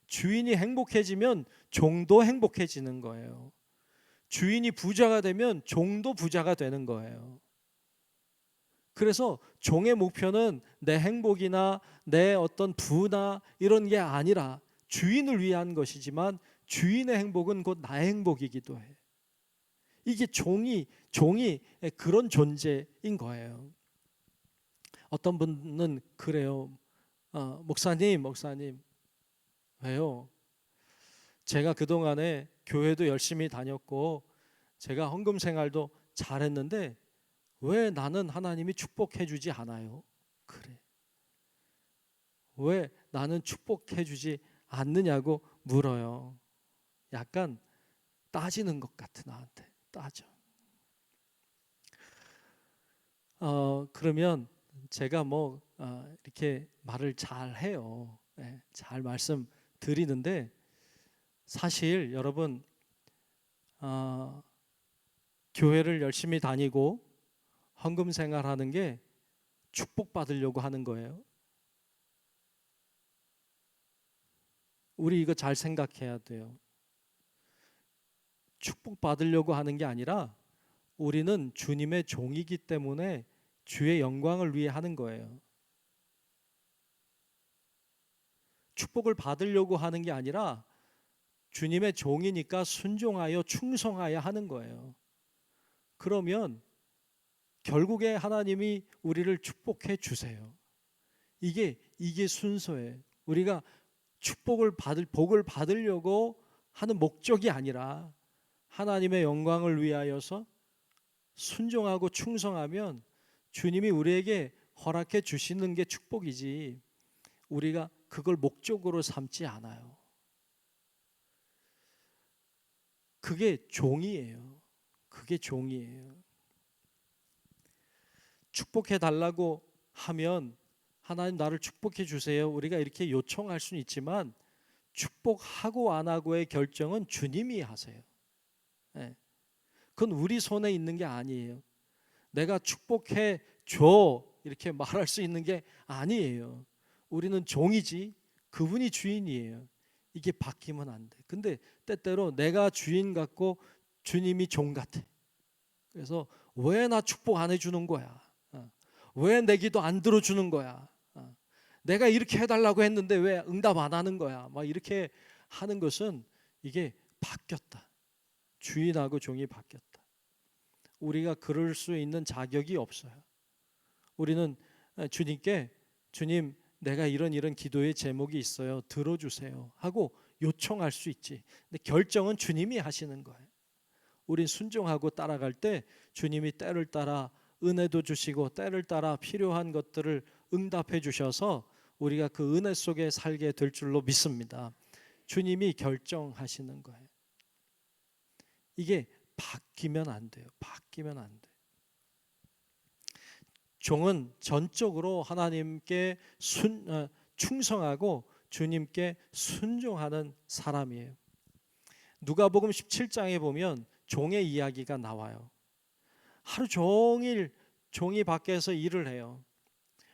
주인이 행복해지면 종도 행복해지는 거예요. 주인이 부자가 되면 종도 부자가 되는 거예요. 그래서 종의 목표는 내 행복이나 내 어떤 부나 이런 게 아니라 주인을 위한 것이지만 주인의 행복은 곧 나의 행복이기도 해. 이게 종이 그런 존재인 거예요. 어떤 분은 그래요. 목사님 왜요? 제가 그동안에 교회도 열심히 다녔고 제가 헌금 생활도 잘했는데 왜 나는 하나님이 축복해 주지 않아요? 그래. 왜 나는 축복해 주지 않느냐고 물어요. 약간 따지는 것 같아. 나한테 따져. 그러면 제가 이렇게 말을 잘 해요. 네, 잘 말씀드리는데 사실 여러분 교회를 열심히 다니고 헌금 생활하는 게 축복받으려고 하는 거예요. 우리 이거 잘 생각해야 돼요. 축복받으려고 하는 게 아니라 우리는 주님의 종이기 때문에 주의 영광을 위해 하는 거예요. 축복을 받으려고 하는 게 아니라 주님의 종이니까 순종하여 충성하여 하는 거예요. 그러면 결국에 하나님이 우리를 축복해 주세요. 이게 순서예요. 우리가 복을 받으려고 하는 목적이 아니라 하나님의 영광을 위하여서 순종하고 충성하면 주님이 우리에게 허락해 주시는 게 축복이지 우리가 그걸 목적으로 삼지 않아요. 그게 종이에요. 그게 종이에요. 축복해 달라고 하면 하나님 나를 축복해 주세요. 우리가 이렇게 요청할 수는 있지만 축복하고 안 하고의 결정은 주님이 하세요. 네. 그건 우리 손에 있는 게 아니에요. 내가 축복해 줘 이렇게 말할 수 있는 게 아니에요. 우리는 종이지 그분이 주인이에요. 이게 바뀌면 안 돼. 근데 때때로 내가 주인 같고 주님이 종 같아. 그래서 왜 나 축복 안 해주는 거야? 왜 내 기도 안 들어주는 거야? 내가 이렇게 해달라고 했는데 왜 응답 안 하는 거야? 막 이렇게 하는 것은 이게 바뀌었다. 주인하고 종이 바뀌었다. 우리가 그럴 수 있는 자격이 없어요. 우리는 주님께 주님 내가 이런 기도의 제목이 있어요. 들어주세요 하고 요청할 수 있지. 근데 결정은 주님이 하시는 거예요. 우린 순종하고 따라갈 때 주님이 때를 따라 은혜도 주시고 때를 따라 필요한 것들을 응답해 주셔서 우리가 그 은혜 속에 살게 될 줄로 믿습니다. 주님이 결정하시는 거예요. 이게 바뀌면 안 돼요. 바뀌면 안 돼요. 종은 전적으로 하나님께 충성하고 주님께 순종하는 사람이에요. 누가복음 17장에 보면 종의 이야기가 나와요. 하루 종일 종이 밖에서 일을 해요.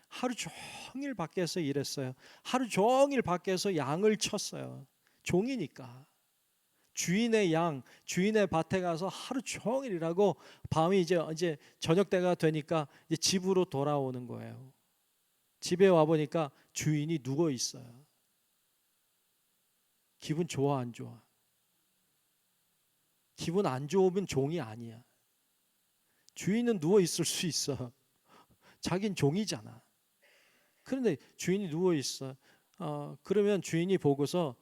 하루 종일 밖에서 일했어요. 하루 종일 밖에서 양을 쳤어요. 종이니까. 주인의 양, 주인의 밭에 가서 하루 종일 일하고 밤이 이제 저녁 때가 되니까 이제 집으로 돌아오는 거예요. 집에 와 보니까 주인이 누워 있어요. 기분 좋아 안 좋아? 기분 안 좋으면 종이 아니야. 주인은 누워 있을 수 있어. 자긴 종이잖아. 그런데 주인이 누워 있어. 그러면 주인이 보고서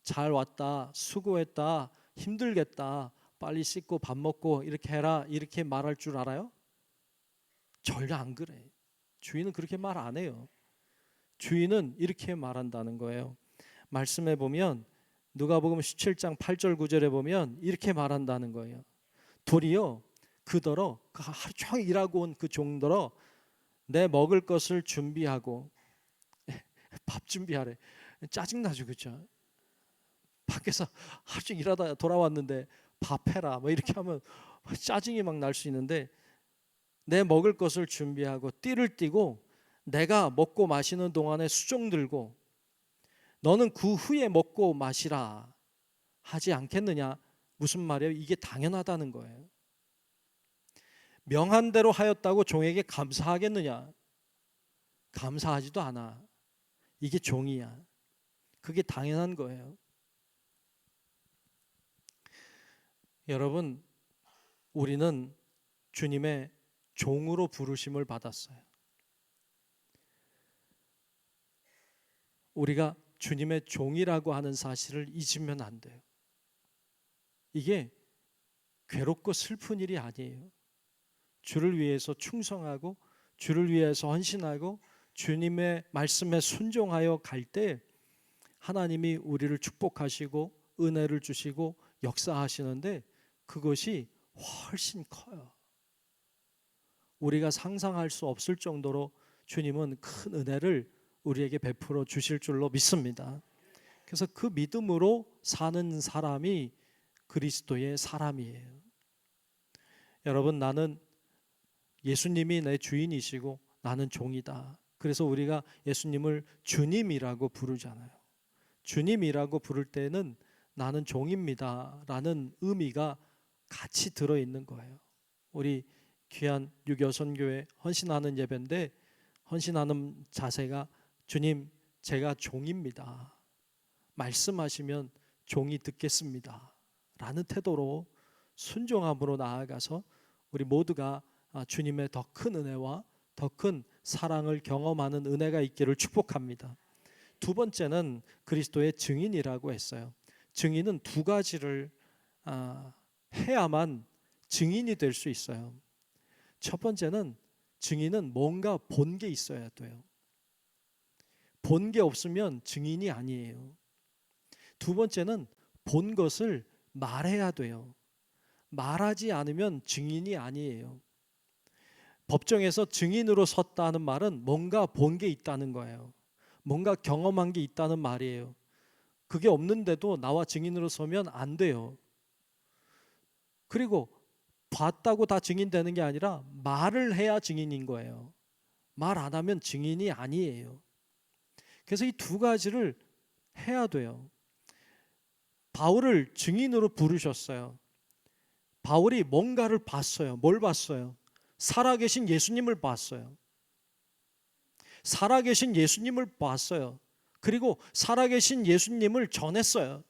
잘 왔다, 수고했다, 힘들겠다, 빨리 씻고 밥 먹고 이렇게 해라 이렇게 말할 줄 알아요? 전혀 안 그래. 주인은 그렇게 말 안 해요. 주인은 이렇게 말한다는 거예요. 말씀해 보면 누가복음 17장 8절 9절에 보면 이렇게 말한다는 거예요. 도리어 그더러 하루 종일 일하고 온 그 종더러 내 먹을 것을 준비하고 밥 준비하래. 짜증나죠, 그렇죠? 밖에서 하루 종일 일하다 돌아왔는데 밥 해라 뭐 이렇게 하면 짜증이 막 날 수 있는데 내 먹을 것을 준비하고 띠를 띠고 내가 먹고 마시는 동안에 수종 들고 너는 그 후에 먹고 마시라 하지 않겠느냐. 무슨 말이에요? 이게 당연하다는 거예요. 명한 대로 하였다고 종에게 감사하겠느냐? 감사하지도 않아. 이게 종이야. 그게 당연한 거예요. 여러분, 우리는 주님의 종으로 부르심을 받았어요. 우리가 주님의 종이라고 하는 사실을 잊으면 안 돼요. 이게 괴롭고 슬픈 일이 아니에요. 주를 위해서 충성하고 주를 위해서 헌신하고 주님의 말씀에 순종하여 갈 때 하나님이 우리를 축복하시고 은혜를 주시고 역사하시는데 그것이 훨씬 커요. 우리가 상상할 수 없을 정도로 주님은 큰 은혜를 우리에게 베풀어 주실 줄로 믿습니다. 그래서 그 믿음으로 사는 사람이 그리스도의 사람이에요. 여러분, 나는 예수님이 내 주인이시고 나는 종이다. 그래서 우리가 예수님을 주님이라고 부르잖아요. 주님이라고 부를 때는 나는 종입니다 라는 의미가 같이 들어있는 거예요. 우리 귀한 유교선교회 헌신하는 예배인데 헌신하는 자세가 주님, 제가 종입니다. 말씀하시면 종이 듣겠습니다 라는 태도로 순종함으로 나아가서 우리 모두가 주님의 더 큰 은혜와 더 큰 사랑을 경험하는 은혜가 있기를 축복합니다. 두 번째는 그리스도의 증인이라고 했어요. 증인은 두 가지를 해야만 증인이 될 수 있어요. 첫 번째는 증인은 뭔가 본 게 있어야 돼요. 본 게 없으면 증인이 아니에요. 두 번째는 본 것을 말해야 돼요. 말하지 않으면 증인이 아니에요. 법정에서 증인으로 섰다는 말은 뭔가 본 게 있다는 거예요. 뭔가 경험한 게 있다는 말이에요. 그게 없는데도 나와 증인으로 서면 안 돼요. 그리고 봤다고 다 증인되는 게 아니라 말을 해야 증인인 거예요. 말 안 하면 증인이 아니에요. 그래서 이 두 가지를 해야 돼요. 바울을 증인으로 부르셨어요. 바울이 뭔가를 봤어요. 뭘 봤어요? 살아계신 예수님을 봤어요. 살아계신 예수님을 봤어요. 그리고 살아계신 예수님을 전했어요.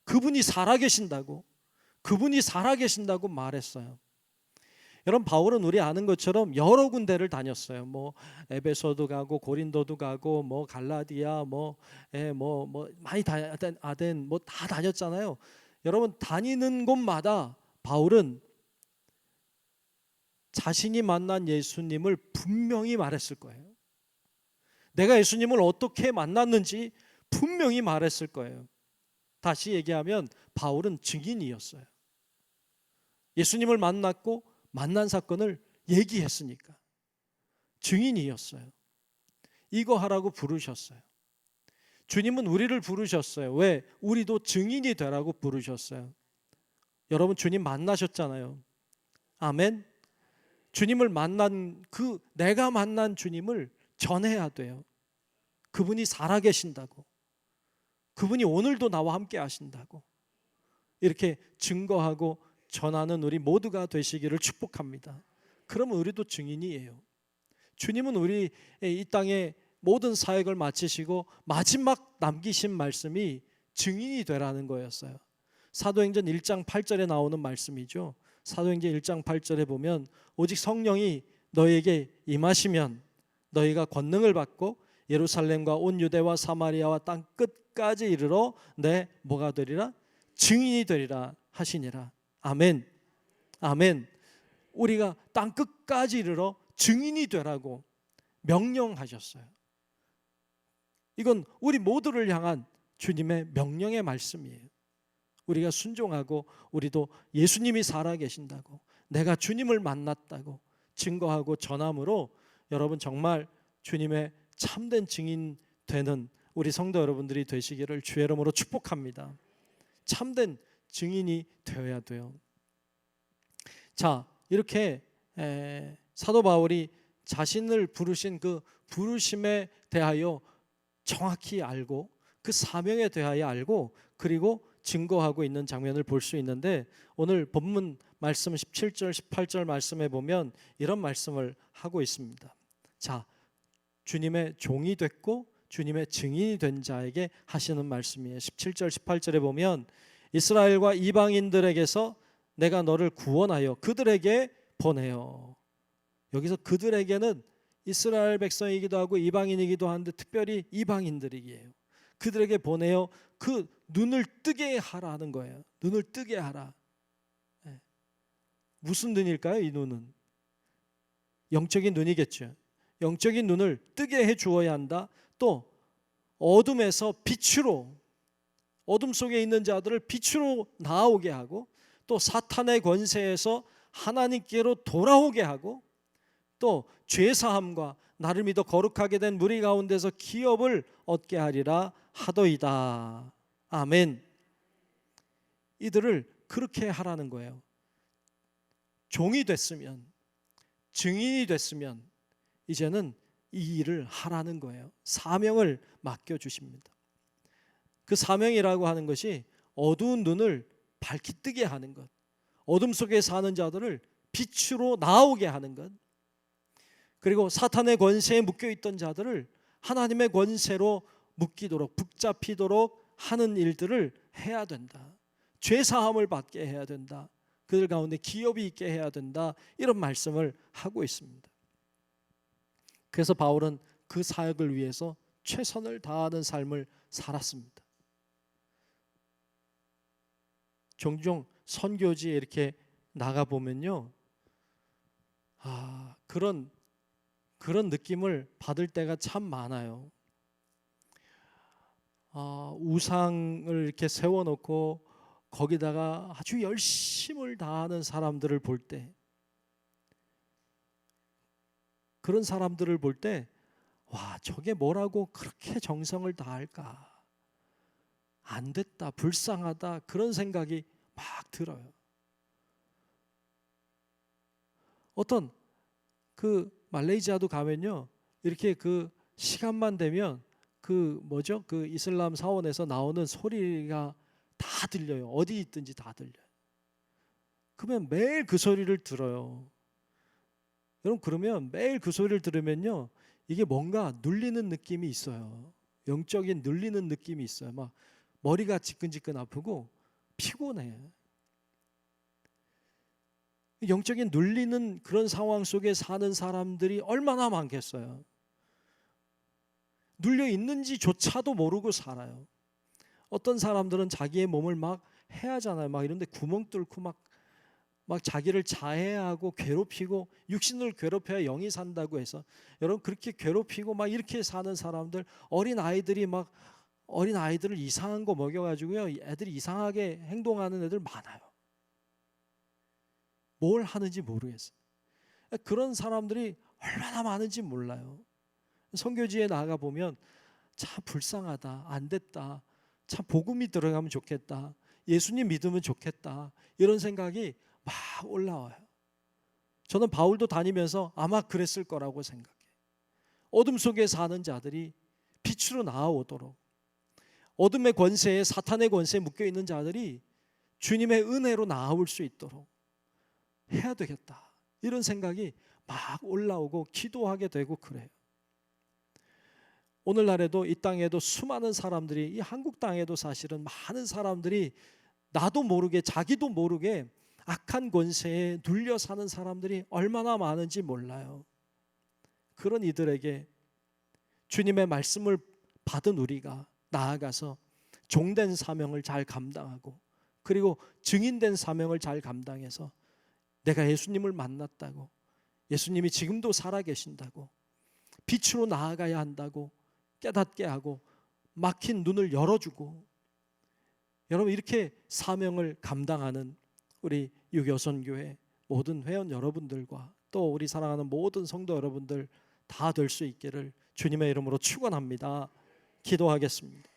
그분이 살아계신다고, 그분이 살아계신다고 말했어요. 여러분, 바울은 우리 아는 것처럼 여러 군데를 다녔어요. 뭐 에베소도 가고 고린도도 가고 뭐 갈라디아 많이 아덴 뭐 다 다녔잖아요. 여러분, 다니는 곳마다 바울은 자신이 만난 예수님을 분명히 말했을 거예요. 내가 예수님을 어떻게 만났는지 분명히 말했을 거예요. 다시 얘기하면 바울은 증인이었어요. 예수님을 만났고 만난 사건을 얘기했으니까 증인이었어요. 이거 하라고 부르셨어요. 주님은 우리를 부르셨어요. 왜? 우리도 증인이 되라고 부르셨어요. 여러분, 주님 만나셨잖아요. 아멘. 주님을 만난 내가 만난 주님을 전해야 돼요. 그분이 살아계신다고, 그분이 오늘도 나와 함께 하신다고 이렇게 증거하고 전하는 우리 모두가 되시기를 축복합니다. 그러면 우리도 증인이에요. 주님은 우리 이 땅에 모든 사역을 마치시고 마지막 남기신 말씀이 증인이 되라는 거였어요. 사도행전 1장 8절에 나오는 말씀이죠. 사도행전 1장 8절에 보면 오직 성령이 너에게 임하시면 너희가 권능을 받고 예루살렘과 온 유대와 사마리아와 땅 끝까지 이르러 내 뭐가 되리라? 증인이 되리라 하시니라. 아멘. 아멘. 우리가 땅 끝까지 이르러 증인이 되라고 명령하셨어요. 이건 우리 모두를 향한 주님의 명령의 말씀이에요. 우리가 순종하고 우리도 예수님이 살아계신다고, 내가 주님을 만났다고 증거하고 전함으로 여러분 정말 주님의 참된 증인 되는 우리 성도 여러분들이 되시기를 주의 이름으로 축복합니다. 참된 증인이 되어야 돼요. 자, 이렇게 사도 바울이 자신을 부르신 그 부르심에 대하여 정확히 알고 그 사명에 대하여 알고 그리고 증거하고 있는 장면을 볼 수 있는데, 오늘 본문 말씀 17절 18절 말씀에 보면 이런 말씀을 하고 있습니다. 자, 주님의 종이 됐고 주님의 증인이 된 자에게 하시는 말씀이에요. 17절 18절에 보면 이스라엘과 이방인들에게서 내가 너를 구원하여 그들에게 보내어. 여기서 그들에게는 이스라엘 백성이기도 하고 이방인이기도 한데 특별히 이방인들이에요. 그들에게 보내어 그 눈을 뜨게 하라는 거예요. 눈을 뜨게 하라. 무슨 눈일까요? 이 눈은 영적인 눈이겠죠. 영적인 눈을 뜨게 해 주어야 한다. 또 어둠에서 빛으로, 어둠 속에 있는 자들을 빛으로 나아오게 하고, 또 사탄의 권세에서 하나님께로 돌아오게 하고, 또 죄사함과 나를 믿어 거룩하게 된 무리 가운데서 기업을 얻게 하리라 하더이다. 아멘. 이들을 그렇게 하라는 거예요. 종이 됐으면, 증인이 됐으면 이제는 이 일을 하라는 거예요. 사명을 맡겨주십니다. 그 사명이라고 하는 것이 어두운 눈을 밝히 뜨게 하는 것, 어둠 속에 사는 자들을 빛으로 나오게 하는 것, 그리고 사탄의 권세에 묶여있던 자들을 하나님의 권세로 묶이도록, 붙잡히도록 하는 일들을 해야 된다. 죄사함을 받게 해야 된다. 그들 가운데 기업이 있게 해야 된다. 이런 말씀을 하고 있습니다. 그래서 바울은 그 사역을 위해서 최선을 다하는 삶을 살았습니다. 종종 선교지에 이렇게 나가 보면요, 그런 느낌을 받을 때가 참 많아요. 우상을 이렇게 세워놓고 거기다가 아주 열심을 다하는 사람들을 볼 때, 그런 사람들을 볼 때, 와, 저게 뭐라고 그렇게 정성을 다할까? 안 됐다, 불쌍하다, 그런 생각이 막 들어요. 어떤 그 말레이시아도 가면요, 이렇게 그 시간만 되면 그 이슬람 사원에서 나오는 소리가 다 들려요. 어디 있든지 다 들려요. 그러면 매일 그 소리를 들어요. 여러분, 그러면 매일 그 소리를 들으면요, 이게 뭔가 눌리는 느낌이 있어요. 영적인 눌리는 느낌이 있어요. 막 머리가 지끈지끈 아프고 피곤해. 영적인 눌리는 그런 상황 속에 사는 사람들이 얼마나 많겠어요. 눌려 있는지조차도 모르고 살아요. 어떤 사람들은 자기의 몸을 막 해하잖아요. 막 이런데 구멍 뚫고 막 자기를 자해하고 괴롭히고, 육신을 괴롭혀야 영이 산다고 해서 여러분, 그렇게 괴롭히고 막 이렇게 사는 사람들, 어린 아이들을 이상한 거 먹여가지고요, 애들이 이상하게 행동하는 애들 많아요. 뭘 하는지 모르겠어요. 그런 사람들이 얼마나 많은지 몰라요. 선교지에 나가 보면 참 불쌍하다, 안 됐다, 참 복음이 들어가면 좋겠다, 예수님 믿으면 좋겠다, 이런 생각이 막 올라와요. 저는 바울도 다니면서 아마 그랬을 거라고 생각해요. 어둠 속에 사는 자들이 빛으로 나아오도록, 어둠의 권세에, 사탄의 권세에 묶여있는 자들이 주님의 은혜로 나아올 수 있도록 해야 되겠다, 이런 생각이 막 올라오고 기도하게 되고 그래요. 오늘날에도 이 땅에도 수많은 사람들이, 이 한국 땅에도 사실은 많은 사람들이 나도 모르게, 자기도 모르게 악한 권세에 눌려 사는 사람들이 얼마나 많은지 몰라요. 그런 이들에게 주님의 말씀을 받은 우리가 나아가서 종된 사명을 잘 감당하고, 그리고 증인된 사명을 잘 감당해서 내가 예수님을 만났다고, 예수님이 지금도 살아계신다고, 빛으로 나아가야 한다고 깨닫게 하고, 막힌 눈을 열어주고, 여러분, 이렇게 사명을 감당하는 우리 유교선교회 모든 회원 여러분들과 또 우리 사랑하는 모든 성도 여러분들 다 될 수 있기를 주님의 이름으로 축원합니다. 기도하겠습니다.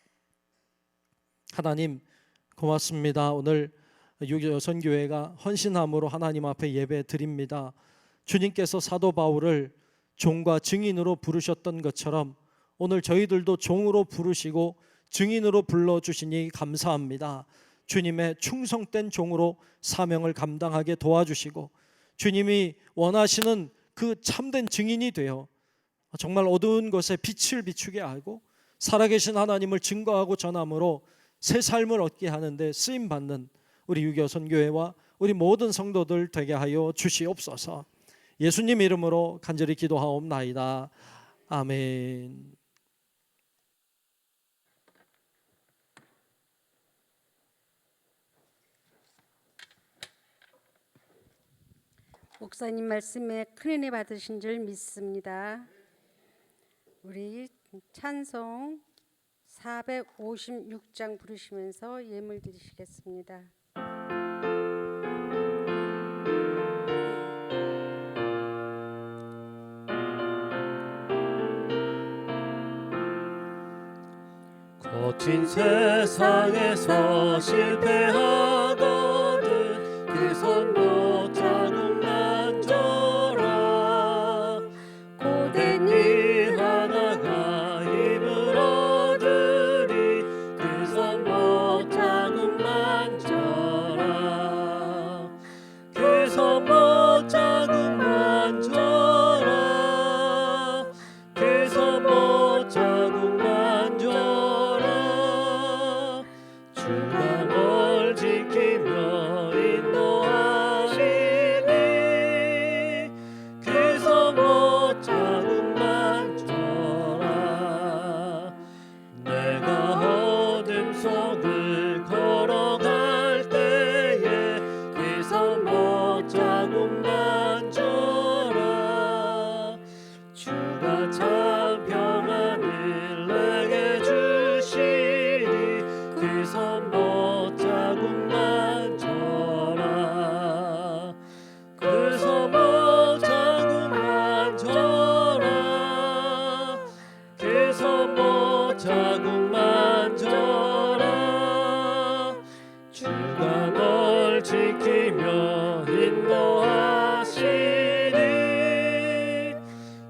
하나님, 고맙습니다. 오늘 유교선교회가 헌신함으로 하나님 앞에 예배 드립니다. 주님께서 사도 바울을 종과 증인으로 부르셨던 것처럼 오늘 저희들도 종으로 부르시고 증인으로 불러주시니 감사합니다. 주님의 충성된 종으로 사명을 감당하게 도와주시고, 주님이 원하시는 그 참된 증인이 되어 정말 어두운 곳에 빛을 비추게 하고, 살아계신 하나님을 증거하고 전함으로 새 삶을 얻게 하는데 쓰임 받는 우리 유교선 교회와 우리 모든 성도들 되게 하여 주시옵소서. 예수님 이름으로 간절히 기도하옵나이다. 아멘. 목사님 말씀에 큰 은혜 받으신 줄 믿습니다. 우리 찬송 456장 부르시면서 예물 드리시겠습니다. 거친 세상에서 실패하거든 그 손목 자국 만져라. 고된 일 하나가 힘을 얻으리 그 손목 자국 만져라. 그 손목 자국 만져라. 그 손목 자국 만져라. 주가 널 지키며 인도하시니 그 손목 자국 만져라. 내가 어둠 속을 걸어갈 때에 그 손목 자국 만져라. 주가 참 평안을 내게 주시니 그 손목 자국 만져라. 그 손목 자국 만져라. 그 손목 자국 만져라. 주가 널 지키며 인도하시니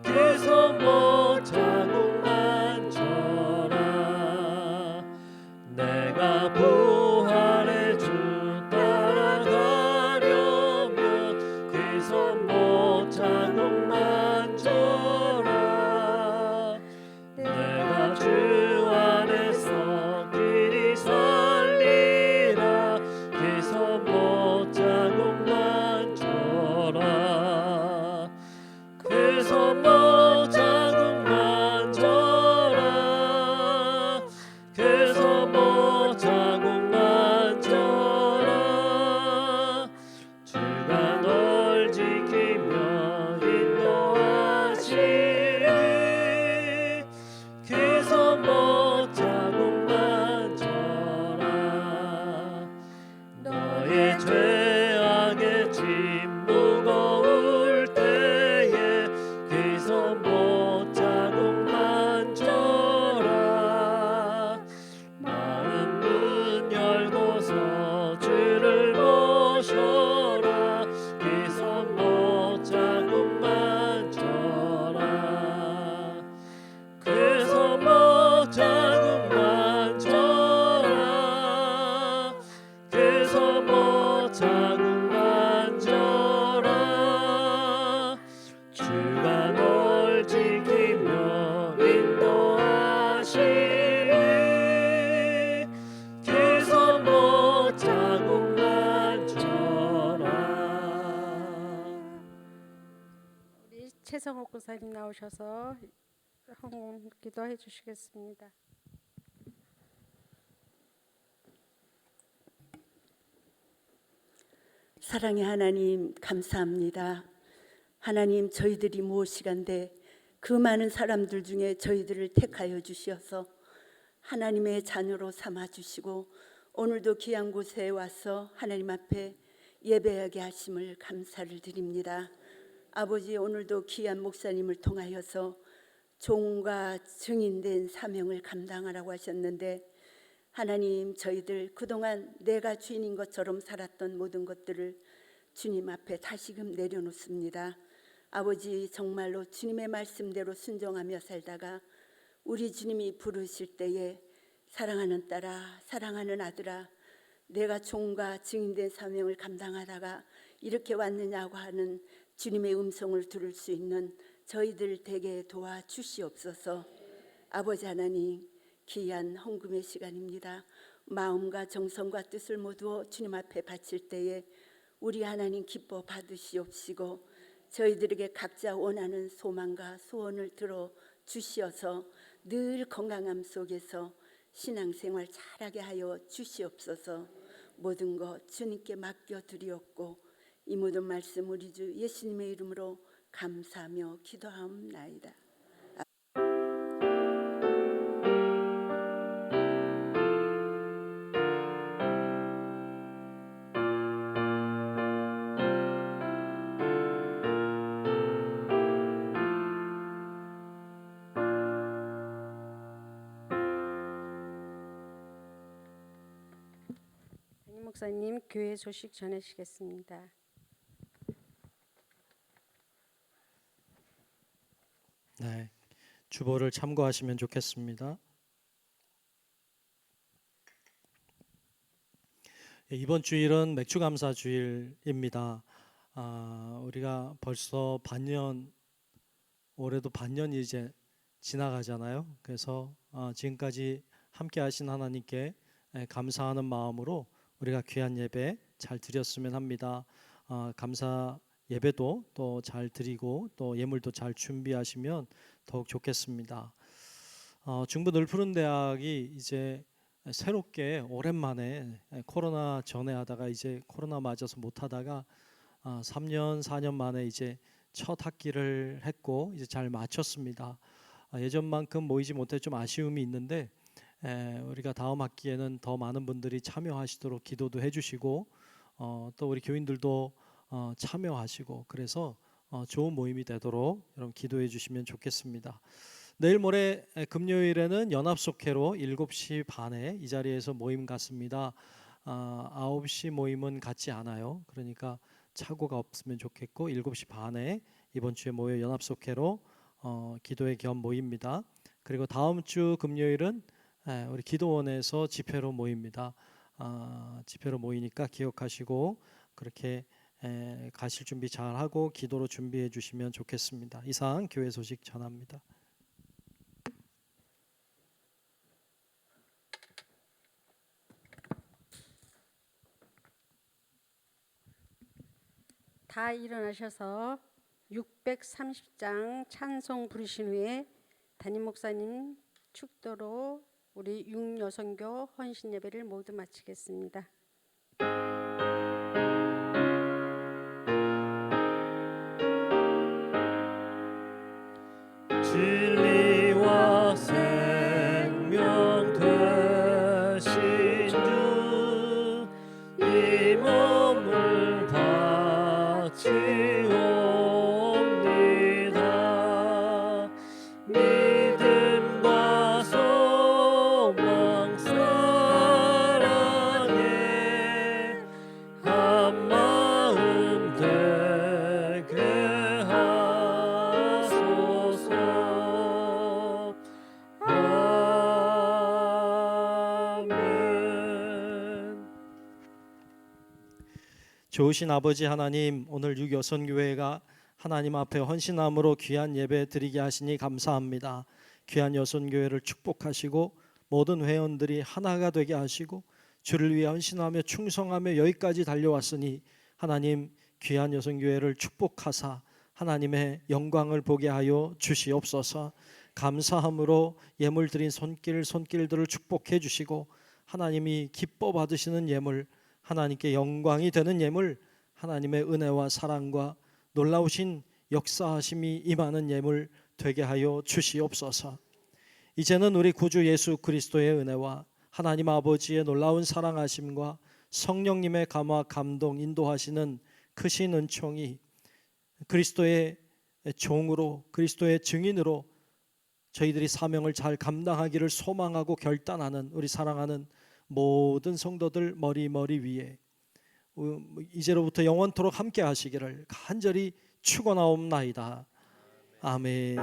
그 손목 자국 만져라. 내가 부활의 주 따라가려면 그 손목 자국 만져라. 내가 주 안에서 길이 살리라. 그 손목 자국 만져라. 그 손목 자국 만져라. 그 손목 자국 만져라. 주가 널 지키며 인도하시니 그 손목 자국 만져라. 너의 죄악의 짐 무거울 때에 그 손목 자국 만져라. 마음 문 열고서 주를 모셔라. 그 손목 자국 만져라. 그 손목 자국 만져라. 그 손목 자국 만져라. 주가 널 지키며 인도하시니 그 손목 자국 만져라. 우리 최성옥 권사님 나오셔서 헌금 기도해 주시겠습니다. 사랑의 하나님 감사합니다. 하나님 저희들이 무엇이간데 그 많은 사람들 중에 저희들을 택하여 주시어서 하나님의 자녀로 삼아 주시고 오늘도 귀한 곳에 와서 하나님 앞에 예배하게 하심을 감사를 드립니다. 아버지 오늘도 귀한 목사님을 통하여서 종과 증인된 사명을 감당하라고 하셨는데 하나님 저희들 그동안 내가 주인인 것처럼 살았던 모든 것들을 주님 앞에 다시금 내려놓습니다. 아버지 정말로 주님의 말씀대로 순종하며 살다가 우리 주님이 부르실 때에 사랑하는 딸아 사랑하는 아들아 내가 종과 증인된 사명을 감당하다가 이렇게 왔느냐고 하는 주님의 음성을 들을 수 있는 저희들 되게 도와주시옵소서. 아버지 하나님 귀한 헌금의 시간입니다. 마음과 정성과 뜻을 모두 주님 앞에 바칠 때에 우리 하나님 기뻐 받으시옵시고 저희들에게 각자 원하는 소망과 소원을 들어 주시어서 늘 건강함 속에서 신앙생활 잘하게 하여 주시옵소서. 모든 것 주님께 맡겨드리옵고 이 모든 말씀 우리 주 예수님의 이름으로 감사하며 기도하옵나이다. 담임 목사님 교회 소식 전해주시겠습니다. 네, 주보를 참고하시면 좋겠습니다. 이번 주일은 맥주감사 주일입니다. 우리가 벌써 반년, 올해도 반년이 이제 지나가잖아요. 그래서 지금까지 함께 하신 하나님께 감사하는 마음으로 우리가 귀한 예배 잘 드렸으면 합니다. 감사 예배도 또 잘 드리고 또 예물도 잘 준비하시면 더욱 좋겠습니다. 중부 늘푸른 대학이 이제 새롭게 오랜만에 코로나 전에 하다가 이제 코로나 맞아서 못 하다가 3년 4년 만에 이제 첫 학기를 했고 이제 잘 마쳤습니다. 예전만큼 모이지 못해 좀 아쉬움이 있는데 우리가 다음 학기에는 더 많은 분들이 참여하시도록 기도도 해주시고 또 우리 교인들도 참여하시고 그래서 좋은 모임이 되도록 여러분 기도해 주시면 좋겠습니다. 내일 모레 금요일에는 연합속회로 7시 반에 이 자리에서 모임 갖습니다. 9시 모임은 갖지 않아요. 그러니까 착오가 없으면 좋겠고 7시 반에 이번 주에 모여 연합속회로 기도회 겸 모입니다. 그리고 다음 주 금요일은 우리 기도원에서 집회로 모입니다. 집회로 모이니까 기억하시고 그렇게 가실 준비 잘 하고 기도로 준비해 주시면 좋겠습니다. 이상 교회 소식 전합니다. 다 일어나셔서 630장 찬송 부르신 후에 담임 목사님 축도로 우리 육여성교 헌신 예배를 모두 마치겠습니다. 진리와 생명 되신 주 이 몸을 바치옵니다. 믿음과 소망 사랑에 한 마음 되게 하소서. 아멘. 좋으신 아버지 하나님, 오늘 육여선교회가 하나님 앞에 헌신함으로 귀한 예배 드리게 하시니 감사합니다. 귀한 여선교회를 축복하시고 모든 회원들이 하나가 되게 하시고 주를 위해 헌신하며 충성하며 여기까지 달려왔으니 하나님 귀한 여선교회를 축복하사 하나님의 영광을 보게 하여 주시옵소서. 감사함으로 예물 드린 손길들을 축복해 주시고 하나님이 기뻐 받으시는 예물, 하나님께 영광이 되는 예물, 하나님의 은혜와 사랑과 놀라우신 역사하심이 임하는 예물 되게 하여 주시옵소서. 이제는 우리 구주 예수 그리스도의 은혜와 하나님 아버지의 놀라운 사랑하심과 성령님의 감화 감동 인도하시는 크신 은총이 그리스도의 종으로 그리스도의 증인으로 저희들이 사명을 잘 감당하기를 소망하고 결단하는 우리 사랑하는 모든 성도들 머리 위에 이제로부터 영원토록 함께 하시기를 간절히 축원하옵나이다. 아멘.